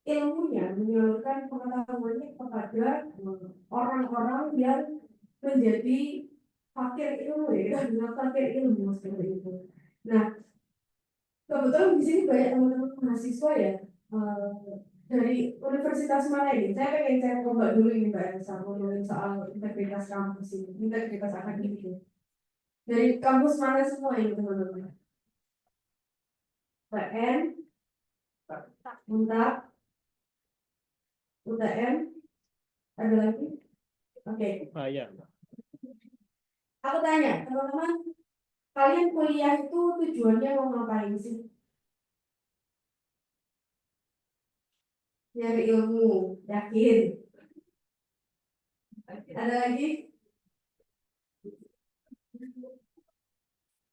ilmunya, menyalurkan pengetahuannya kepada orang-orang yang menjadi fakir ilmu ya, fakir ilmu seperti itu. Nah, kebetulan di sini banyak teman-teman mahasiswa ya, dari universitas mana ini? Saya pengen cek coba dulu ini Mbak Elsa, ngomongin soal integritas kampus ini, integritas akademik ini. Dari kampus mana semua ini teman-teman? PN, Untak, UTM, ada lagi? Oke. Ya. Aku tanya, teman-teman, kalian kuliah itu tujuannya mau ngapain sih? Nyari ilmu, yakin? Ada lagi?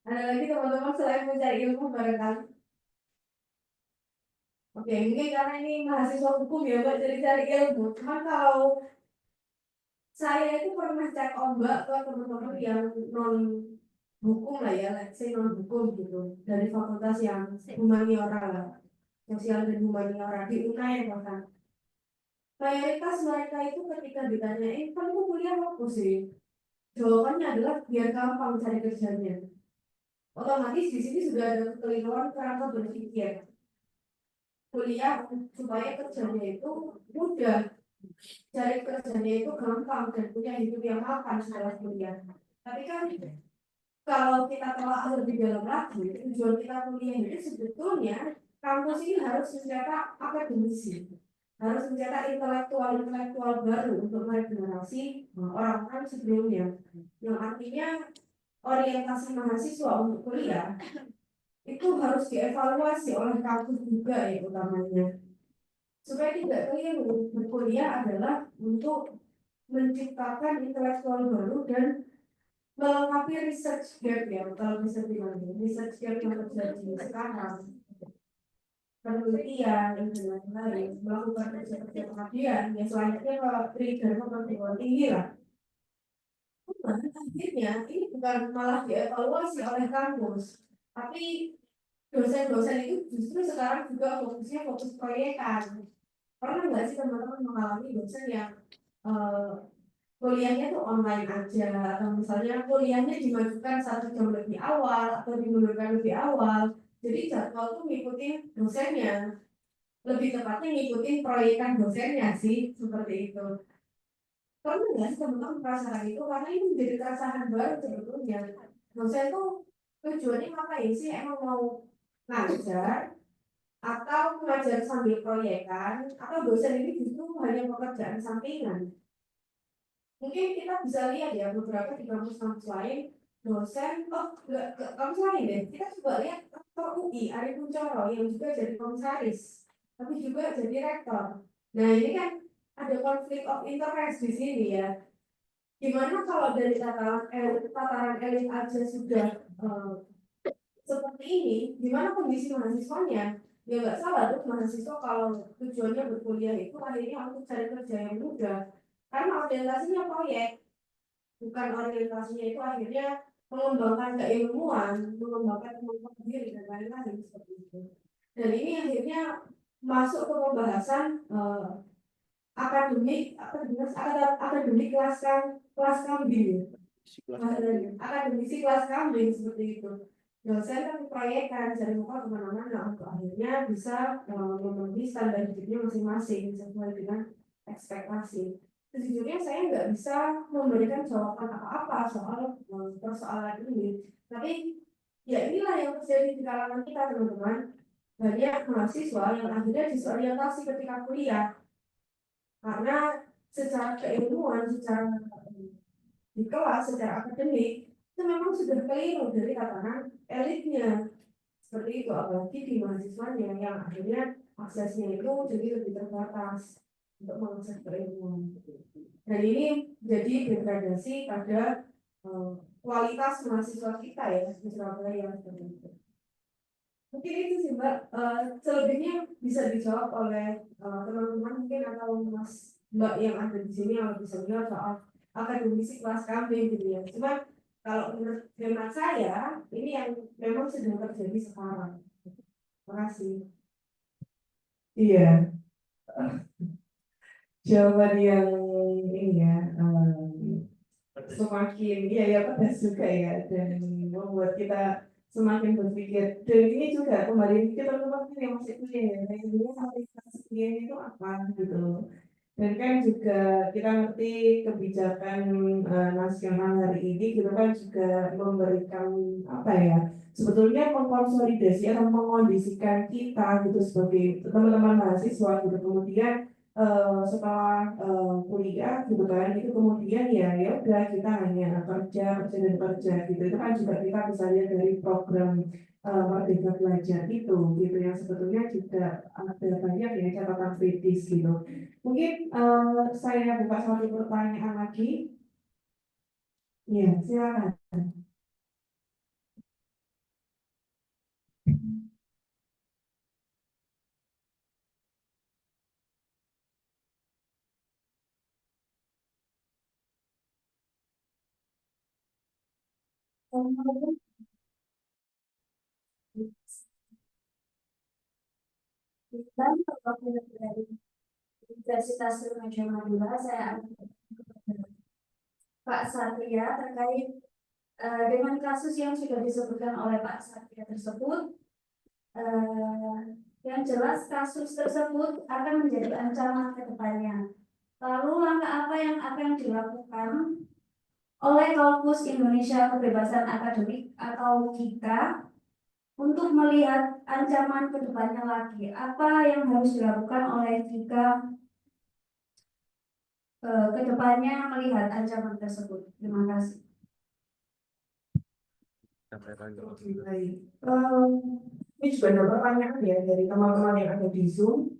Ada lagi teman-teman selain mencari ilmu barangkali? Oke, mungkin karena ini mahasiswa hukum ya Mbak, jadi cari ilmu. Cuma kalau saya itu pernah cek ombak ke teman-teman yang non hukum lah ya, let's say non hukum gitu, dari fakultas yang humaniora lah, sosial dan humaniora di UNAIN bahkan. Mayoritas mereka itu ketika ditanyain, kamu kuliah apa sih? Jawabannya adalah biar gampang cari kerjanya. Otomatis di sini sudah ada kekeliruan kerangka berpikir. Kuliah supaya kerjanya itu mudah, cari kerjanya itu gampang dan punya hidup yang mapan setelah kuliah. Tapi kan kalau kita telah lebih dalam lagi, tujuan kita kuliah ini sebetulnya kampus ini harus mencetak akademisi, harus mencetak intelektual baru untuk meregenerasi orang-orang sebelumnya. Yang artinya orientasi mahasiswa untuk kuliah itu harus dievaluasi oleh kampus juga ya utamanya. Supaya tidak keliru, berkuliah adalah untuk menciptakan intelektual baru dan melengkapi research gap ya, kalau bisa bilang research gap yang terjadi sekarang, penelitian dan lain-lain, melakukan kerja-kerja pengabdian yang selanjutnya kalau trigger perguruan tinggi lah. Akhirnya ini bukan malah dievaluasi oleh kampus, tapi dosen-dosen itu justru sekarang juga fokusnya fokus proyekan. Pernah nggak sih teman-teman mengalami dosen yang kuliahnya tuh online aja, atau misalnya kuliahnya dimajukan 1 jam lebih awal atau dimundurkan lebih awal, jadi jadwal tuh ngikutin dosennya, lebih tepatnya ngikutin proyekan dosennya sih, seperti itu. Pernah nggak sih teman-teman merasakan itu? Karena ini menjadi keresahan baru sebetulnya. Dosen tuh tujuannya ngapain sih? Emang mau ngajar atau mengajar sambil proyekan, atau dosen ini justru hanya pekerjaan sampingan? Mungkin kita bisa lihat ya beberapa di kampus-kampus lain, dosen, nggak kampus lain deh, kita coba lihat rektor UI Ari Kunchoro yang juga jadi komisaris, tapi juga jadi rektor. Nah ini kan ada konflik of interest di sini ya. Gimana kalau dari tataran elit aja sudah seperti ini, gimana kondisi mahasiswanya? Ya nggak salah tuh mahasiswa kalau tujuannya berkuliah itu akhirnya untuk cari kerja yang mudah, karena orientasinya proyek, bukan orientasinya itu akhirnya mengembangkan keilmuan, mengembangkan kemampuan diri dan lain-lain seperti itu. Dan ini akhirnya masuk ke pembahasan akademik kelas kambing, akademisi kelas kambing seperti itu. Dosen kan proyekan cari muka kemana-mana untuk akhirnya bisa memenuhi standar hidupnya masing-masing sesuai dengan ekspektasi. Sejujurnya saya nggak bisa memberikan jawaban apa-apa soal persoalan ini, tapi ya inilah yang terjadi di kalangan kita teman-teman. Banyak mahasiswa yang akhirnya disorientasi ketika kuliah karena secara keilmuan, secara di kelas, secara akademik itu memang sudah keliru dari tatanan elitnya. Seperti itu, apalagi di mahasiswanya yang akhirnya aksesnya itu jadi lebih terbatas untuk mengakses keilmuan. Dan ini jadi degradasi pada kualitas mahasiswa kita ya di Surabaya seperti itu. Mungkin itu sih Mbak, selebihnya bisa dijawab oleh teman-teman mungkin atau Mas Mbak yang ada di sini yang lebih senior soal akademisi kelas kambing gitu ya. Cuma kalau menurut hemat saya ini yang memang sedang terjadi sekarang. Terima kasih. Iya, jawaban yang ini ya, semakin ya pedas juga ya, dan membuat kita semakin berpikir. Dan ini juga kembali ke teman-teman yang masih kuliah ya, yang dulu kualitas kuliah itu apa gitu. Dan kan juga kita ngerti kebijakan nasional hari ini gitu kan juga memberikan apa ya, sebetulnya mengkonsolidasi atau mengondisikan kita gitu sebagai teman-teman mahasiswa gitu. Kemudian setelah kuliah gitu kan, itu kemudian ya udah kita hanya kerja dan kerja gitu. Itu kan juga kita bisa lihat dari program Merdeka Belajar itu gitu, yang sebetulnya juga ada banyak ya catatan kritis gitu. Mungkin saya buka satu pertanyaan lagi. Ya, silakan. Dan waktu dari Universitas Sriwijaya Madura, saya Pak Satria terkait dengan kasus yang sudah disebutkan oleh Pak Satria tersebut. Yang jelas kasus tersebut akan menjadi ancaman ke depannya. Lalu langkah apa yang akan dilakukan oleh Kampus Indonesia Kebebasan Akademik atau KIKA untuk melihat ancaman ke depannya lagi? Apa yang harus dilakukan oleh KIKA ke depannya melihat ancaman tersebut? Terima kasih. Baik. Ini juga ada pertanyaan ya dari teman-teman yang ada di Zoom.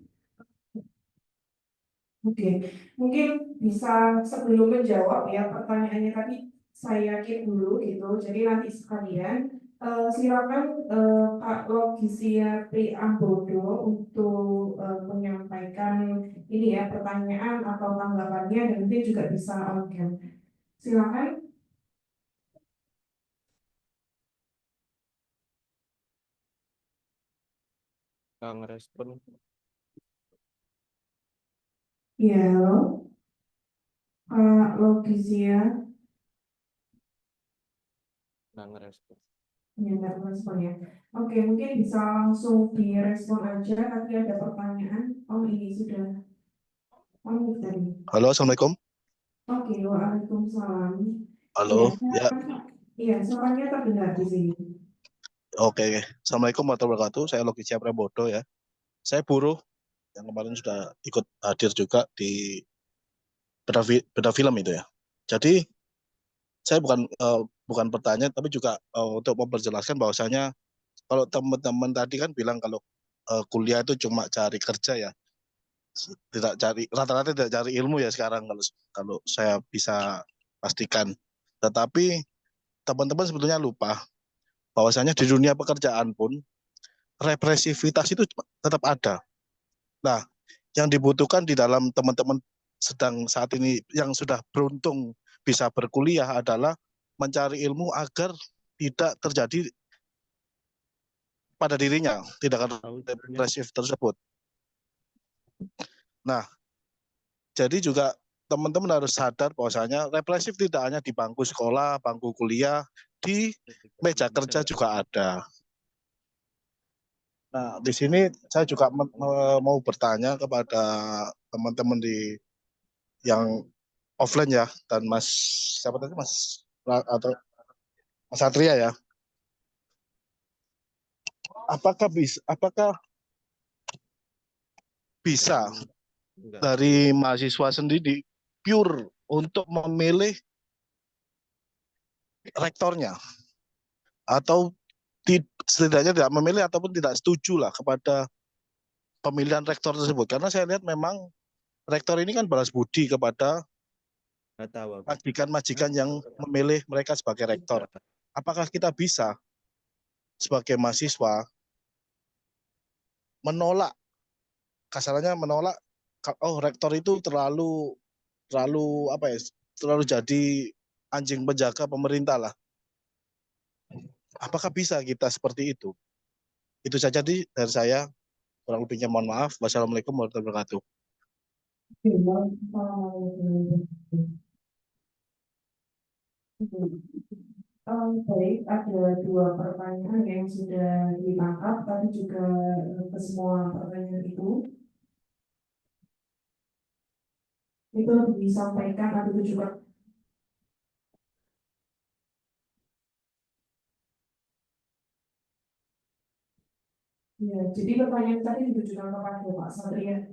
Oke, mungkin bisa sebelum menjawab ya pertanyaannya tadi saya yakin dulu gitu. Jadi nanti sekalian silakan Pak Logisia Priambodo untuk menyampaikan ini ya pertanyaan atau tanggapannya dan nanti juga bisa on cam. Silakan. Nggak ngerespon. Ya, halo Pak Logisia. Nggak ngerespon. Ya, nggak merespon ya. Oke, mungkin bisa langsung direspon aja. Tapi ada pertanyaan. Oh, ini sudah. Oh, tadi. Halo, Assalamualaikum. Oke, waalaikumsalam. Iya, Halo, ya, iya, suaranya terdengar di sini. oke. Assalamualaikum warahmatullahi wabarakatuh. Saya Logi Prabodo ya. Saya buruh yang kemarin sudah ikut hadir juga di beda film itu ya. Jadi saya bukan bertanya, tapi juga untuk memperjelaskan bahwasanya kalau teman-teman tadi kan bilang kalau kuliah itu cuma cari kerja ya, tidak cari rata-rata tidak cari ilmu ya sekarang kalau kalau saya bisa pastikan. Tetapi teman-teman sebetulnya lupa bahwasanya di dunia pekerjaan pun represivitas itu tetap ada. Nah, yang dibutuhkan di dalam teman-teman sedang saat ini yang sudah beruntung bisa berkuliah adalah mencari ilmu agar tidak terjadi pada dirinya tindakan represif tersebut. Nah, jadi juga teman-teman harus sadar bahwasanya represif tidak hanya di bangku sekolah, bangku kuliah, di meja kerja juga ada. Nah, di sini saya juga mau bertanya kepada teman-teman yang offline ya, dan Mas siapa tadi Mas atau Mas Satria ya. Apakah bisa Enggak. dari mahasiswa sendiri pure untuk memilih rektornya atau setidaknya tidak memilih ataupun tidak setuju lah kepada pemilihan rektor tersebut, karena saya lihat memang rektor ini kan balas budi kepada Nggak tahu aku. majikan-majikan yang memilih mereka sebagai rektor. Apakah kita bisa sebagai mahasiswa menolak, kasarannya menolak, oh rektor itu terlalu terlalu apa ya, terlalu jadi anjing penjaga pemerintah lah. Apakah bisa kita seperti itu? Itu saja dari saya. Kurang lebihnya mohon maaf. Wassalamualaikum warahmatullahi wabarakatuh. Oke, waalaikumsalam. Baik, ada dua pertanyaan yang sudah ditangkap, tapi juga ke semua pertanyaan itu disampaikan atau ditujukan. Ya, jadi pertanyaan tadi ditujukan kepada Pak Satria.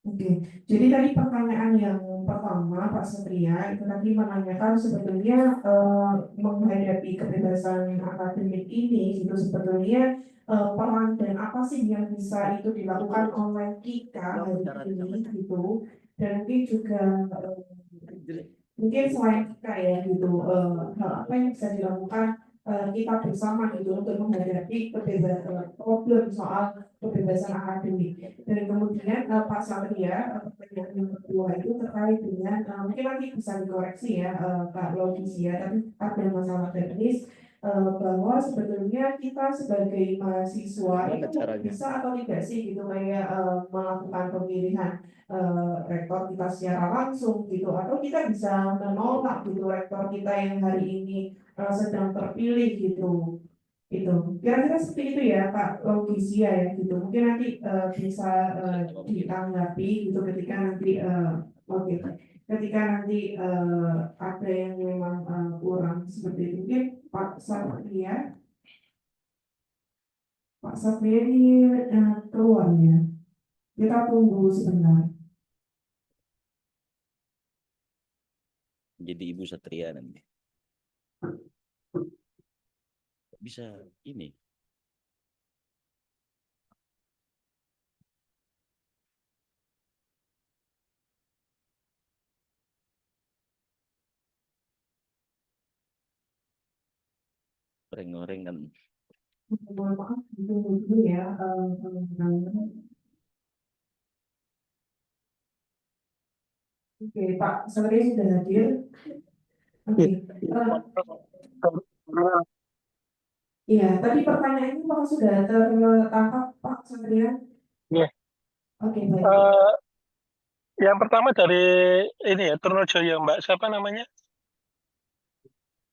Oke, jadi tadi pertanyaan yang pertama Pak Satria itu tadi menanyakan sebetulnya menghadapi kebebasan akademik ini itu sebetulnya peran dan apa sih yang bisa itu dilakukan oleh kita hari ini gitu, dan mungkin juga mungkin selain kita ya gitu hal apa yang bisa dilakukan kita bersama gitu untuk menghadapi kebebasan problem soal kebebasan akademik. Dan kemudian Pak Satria pertanyaan yang kedua itu terkait dengan mungkin nanti bisa dikoreksi ya Kak Logis ya, tapi ada masalah teknis bahwa sebetulnya kita sebagai mahasiswa itu bisa atau tidak sih gitu kayak melakukan pemilihan rektor kita secara langsung gitu, atau kita bisa menolak gitu rektor kita yang hari ini sedang terpilih gitu. Itu kira-kira seperti itu ya Kak Logisia ya gitu, mungkin nanti bisa ditanggapi gitu ketika nanti oke, ketika nanti ada yang memang kurang seperti itu. Mungkin Pak Satria ini keluar ya, kita tunggu sebentar. Jadi Ibu Satria nanti. Bisa ini. goreng-goreng kan. Mohon maaf, ditunggu dulu ya. Oke, Pak Sore sudah hadir. Oke, iya, tadi pertanyaannya apakah sudah tertangkap Pak Satria? Iya. Oke, baik. Yang pertama dari ini ya, Trunojoyo, Mbak. Siapa namanya?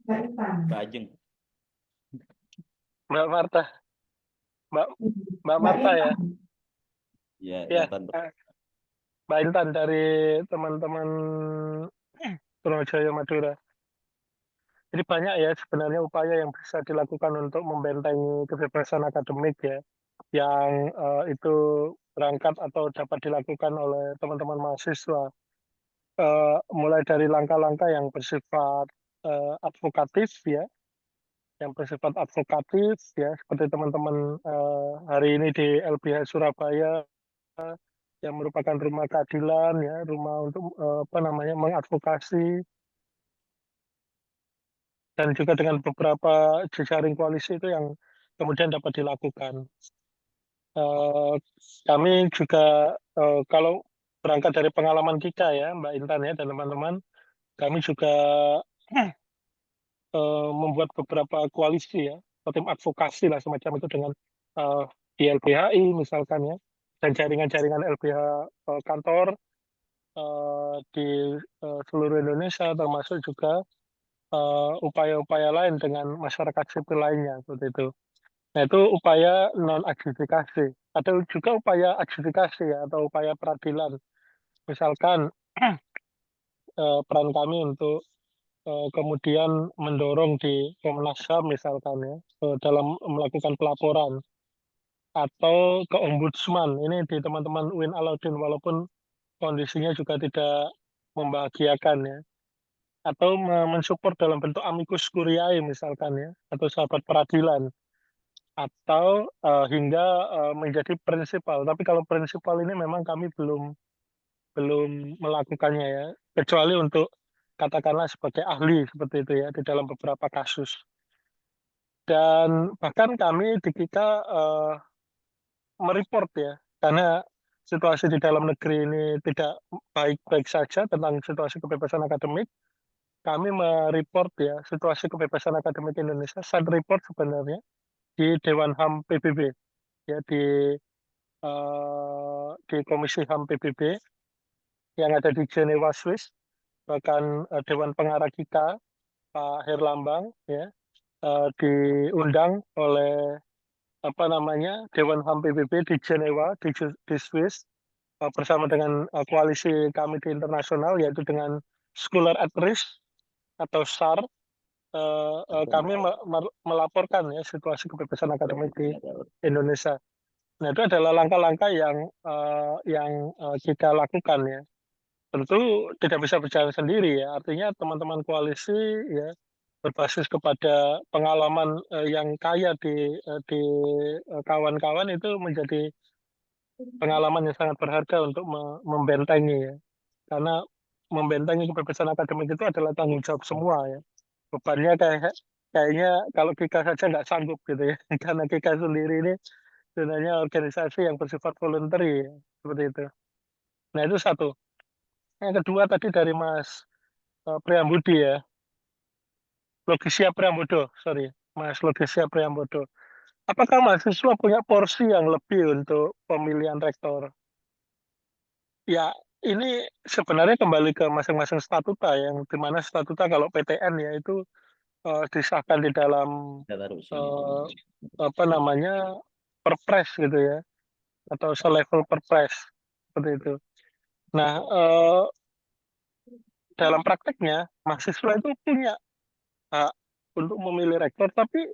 Mbak Intan. Pak Ajeng. Mbak Marta. Mbak Mbak Marta ya. Intan. Ya, Ya, Intan. Mbak Intan dari teman-teman Trunojoyo Madura. Jadi banyak ya sebenarnya upaya yang bisa dilakukan untuk membentengi kebebasan akademik ya, yang itu berangkat atau dapat dilakukan oleh teman-teman mahasiswa. Mulai dari langkah-langkah yang bersifat advokatif ya, seperti teman-teman hari ini di LBH Surabaya yang merupakan rumah keadilan ya, rumah untuk mengadvokasi, dan juga dengan beberapa jejaring koalisi itu yang kemudian dapat dilakukan. Kami juga kalau berangkat dari pengalaman kita ya, Mbak Intan ya dan teman-teman, kami juga membuat beberapa koalisi ya, atau tim advokasi lah semacam itu dengan di LBHI misalkan ya, dan jaringan-jaringan LBH kantor di seluruh Indonesia, termasuk juga upaya-upaya lain dengan masyarakat sipil lainnya seperti itu. Nah itu upaya non adjudikasi. Ada juga upaya adjudikasi ya, atau upaya peradilan. Misalkan peran kami untuk kemudian mendorong di Komnas HAM misalkan ya, dalam melakukan pelaporan, atau ke Ombudsman. Ini di teman-teman UIN Alauddin walaupun kondisinya juga tidak membahagiakan ya, atau mensupport dalam bentuk amicus curiae misalkan ya, atau sahabat peradilan, atau hingga menjadi prinsipal. Tapi kalau prinsipal ini memang kami belum belum melakukannya ya, kecuali untuk katakanlah sebagai ahli seperti itu ya di dalam beberapa kasus. Dan bahkan kami di kita mereport ya, karena situasi di dalam negeri ini tidak baik-baik saja tentang situasi kebebasan akademik. Kami mereport ya situasi kebebasan akademik Indonesia, saat report sebenarnya di Dewan HAM PBB ya, di Komisi HAM PBB yang ada di Jenewa, Swiss. Bahkan Dewan Pengarah kita Pak Herlambang ya diundang oleh Dewan HAM PBB di Jenewa di Swiss, bersama dengan koalisi kami di internasional, yaitu dengan Scholar at Risk atau SAR. Kami melaporkan ya situasi kebebasan akademik di Indonesia. Nah itu adalah langkah-langkah yang kita lakukan ya. Tentu tidak bisa berjalan sendiri ya. Artinya teman-teman koalisi ya berbasis kepada pengalaman yang kaya di kawan-kawan, itu menjadi pengalaman yang sangat berharga untuk membentengi ya. Karena membentengi kebebasan akademik itu adalah tanggung jawab semua ya. Bebannya kayaknya kalau Kika saja nggak sanggup gitu ya. Karena Kika sendiri ini sebenarnya organisasi yang bersifat voluntary ya, seperti itu. Nah itu satu. Yang kedua tadi dari Mas Priambudi ya, Logisia Priambodo, sorry, Mas Logisia Priambodo. Apakah mahasiswa punya porsi yang lebih untuk pemilihan rektor? Ya, ini sebenarnya kembali ke masing-masing statuta, yang dimana statuta kalau PTN ya itu disahkan di dalam Kita taruh sini. perpres gitu ya, atau selevel perpres seperti itu. Nah, dalam prakteknya mahasiswa itu punya hak untuk memilih rektor, tapi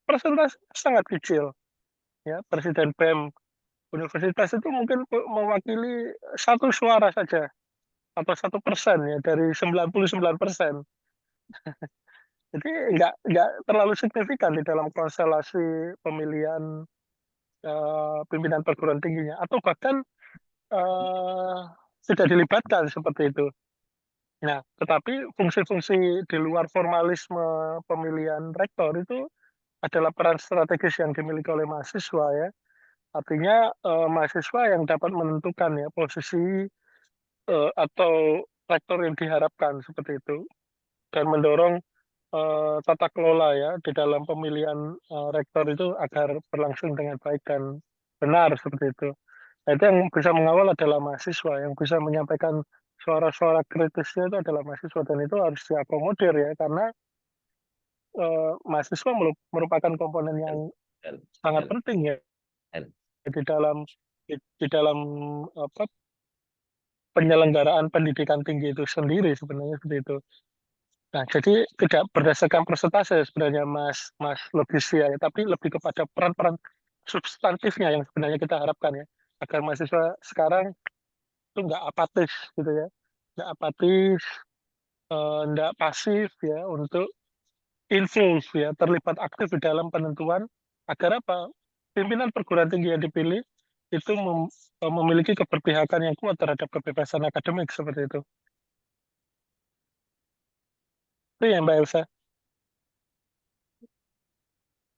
persentase sangat kecil. Ya, Presiden BEM universitas itu mungkin mewakili 1 suara saja atau 1% ya dari 99%. Jadi nggak terlalu signifikan di dalam konstelasi pemilihan pimpinan perguruan tingginya, atau bahkan eh, tidak dilibatkan seperti itu. Nah, tetapi fungsi-fungsi di luar formalisme pemilihan rektor itu adalah peran strategis yang dimiliki oleh mahasiswa ya. Artinya mahasiswa yang dapat menentukan ya posisi atau rektor yang diharapkan seperti itu dan mendorong tata kelola ya di dalam pemilihan rektor itu agar berlangsung dengan baik dan benar seperti itu. Nah, itu yang bisa mengawal adalah mahasiswa, yang bisa menyampaikan suara-suara kritisnya itu adalah mahasiswa dan itu harus diakomodir ya karena mahasiswa merupakan komponen yang L, sangat L, penting ya L. di dalam di dalam apa penyelenggaraan pendidikan tinggi itu sendiri sebenarnya seperti itu. Nah, jadi tidak berdasarkan persentase sebenarnya Mas Logisia ya, tapi lebih kepada peran-peran substantifnya yang sebenarnya kita harapkan ya, agar mahasiswa sekarang itu nggak apatis gitu ya, nggak apatis, nggak pasif ya untuk involve ya, terlibat aktif di dalam penentuan agar apa? Pimpinan perguruan tinggi yang dipilih itu memiliki keberpihakan yang kuat terhadap kebebasan akademik seperti itu. Itu ya Mbak Elsa.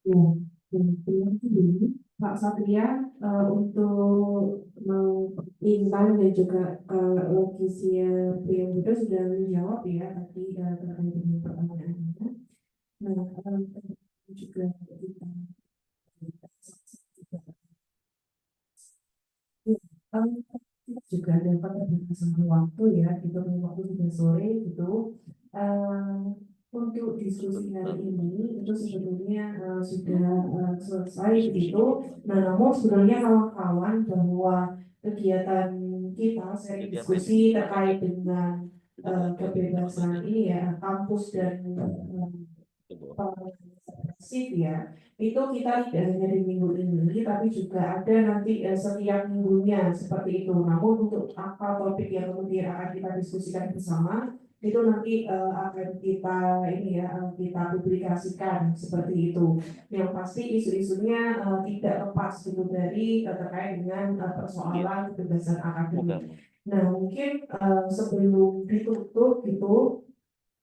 Ya, terima kasih dulu Pak Satria untuk mengintai dan juga Logisia Priambodo sudah menjawab ya tadi terkait dengan pertanyaan Anda. Nah, juga kita kita juga ada keterbatasan waktu ya, gitu waktu sudah sore gitu. Untuk diskusi hari ini itu sebetulnya sudah selesai gitu. Nah, namun sebenarnya kawan-kawan bahwa kegiatan kita seri diskusi terkait dengan kebebasan ini ya kampus dan persif ya, itu kita tidak hanya di minggu ini, tapi juga ada nanti setiap minggunya seperti itu. Namun untuk apa topik yang kemudian akan kita diskusikan bersama, itu nanti akan kita ini ya kita publikasikan seperti itu. Yang pasti isu-isunya tidak lepas gitu dari terkait dengan persoalan kebebasan akademik. Nah mungkin sebelum ditutup gitu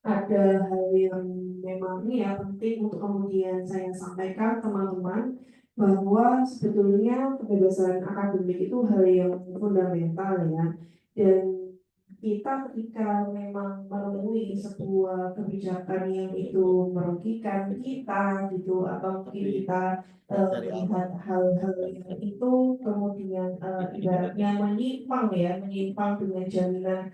ada hal yang memang ini ya penting untuk kemudian saya sampaikan teman-teman bahwa sebetulnya kebebasan akademik itu hal yang fundamental ya, dan kita ketika memang menemui sebuah kebijakan yang itu merugikan kita gitu atau mungkin kita melihat hal-hal yang itu kemudian ibaratnya menyimpang dengan jaminan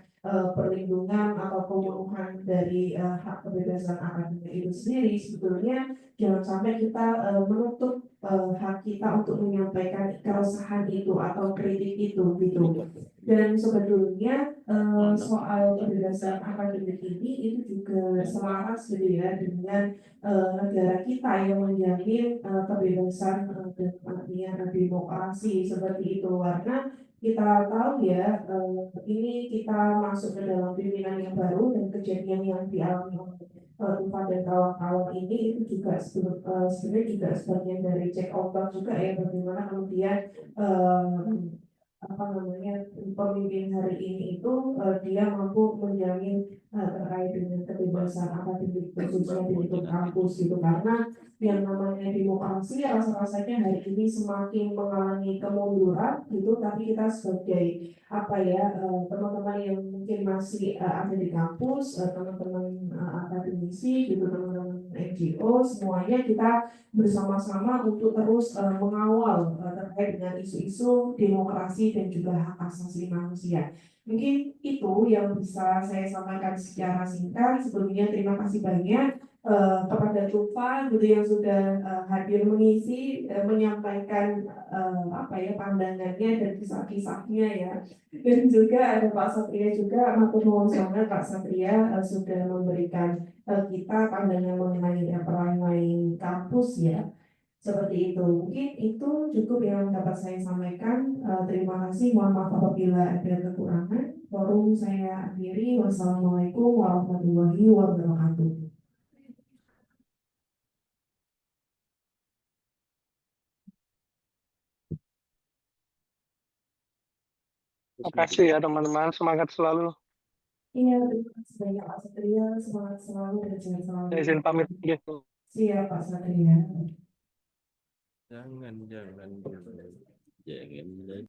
perlindungan atau pemenuhan dari hak kebebasan akademik itu sendiri, sebetulnya jangan sampai kita menutup hak kita untuk menyampaikan keresahan itu atau kritik itu gitu. Dan sebetulnya soal kebebasan akademik ini itu juga selaras gitu ya dengan negara kita yang menjamin kebebasan dan artinya demokrasi seperti itu, karena kita tahu ya ini kita masuk ke dalam pimpinan yang baru dan kejadian yang dialami oleh Tufa dan kawan-kawan ini itu juga sebenarnya juga sebagian dari check ombak juga ya, bagaimana kemudian apa namanya pemimpin hari ini itu dia mampu menjamin terkait dengan kebebasan akademik khususnya di lingkup kampus gitu, karena yang namanya demokrasi rasa-rasanya hari ini semakin mengalami kemunduran gitu, tapi kita sebagai apa ya teman-teman yang mungkin masih ada di kampus, teman-teman akademisi gitu, teman-teman NGO, semuanya kita bersama-sama untuk terus mengawal terkait dengan isu-isu demokrasi dan juga hak asasi manusia. Mungkin itu yang bisa saya sampaikan secara singkat. Sebelumnya terima kasih banyak kepada Tufa gitu yang sudah hadir mengisi menyampaikan apa ya pandangannya dan kisah-kisahnya ya. Dan juga ada Pak Satria juga, matur nuwun sangat Pak Satria sudah memberikan kita pandangan mengenai perangai kampus ya. Seperti itu. Mungkin itu cukup yang dapat saya sampaikan. Terima kasih. Mohon maaf apabila ada kekurangan. Forum saya akhiri. Wassalamualaikum warahmatullahi wabarakatuh. Terima kasih ya teman-teman, semangat selalu. Iya, terima kasih banyak Pak Satria. Semangat selalu dan sehat selalu. Saya izin pamit gitu. Siap Pak Satria. Jangan dulu. Jangan.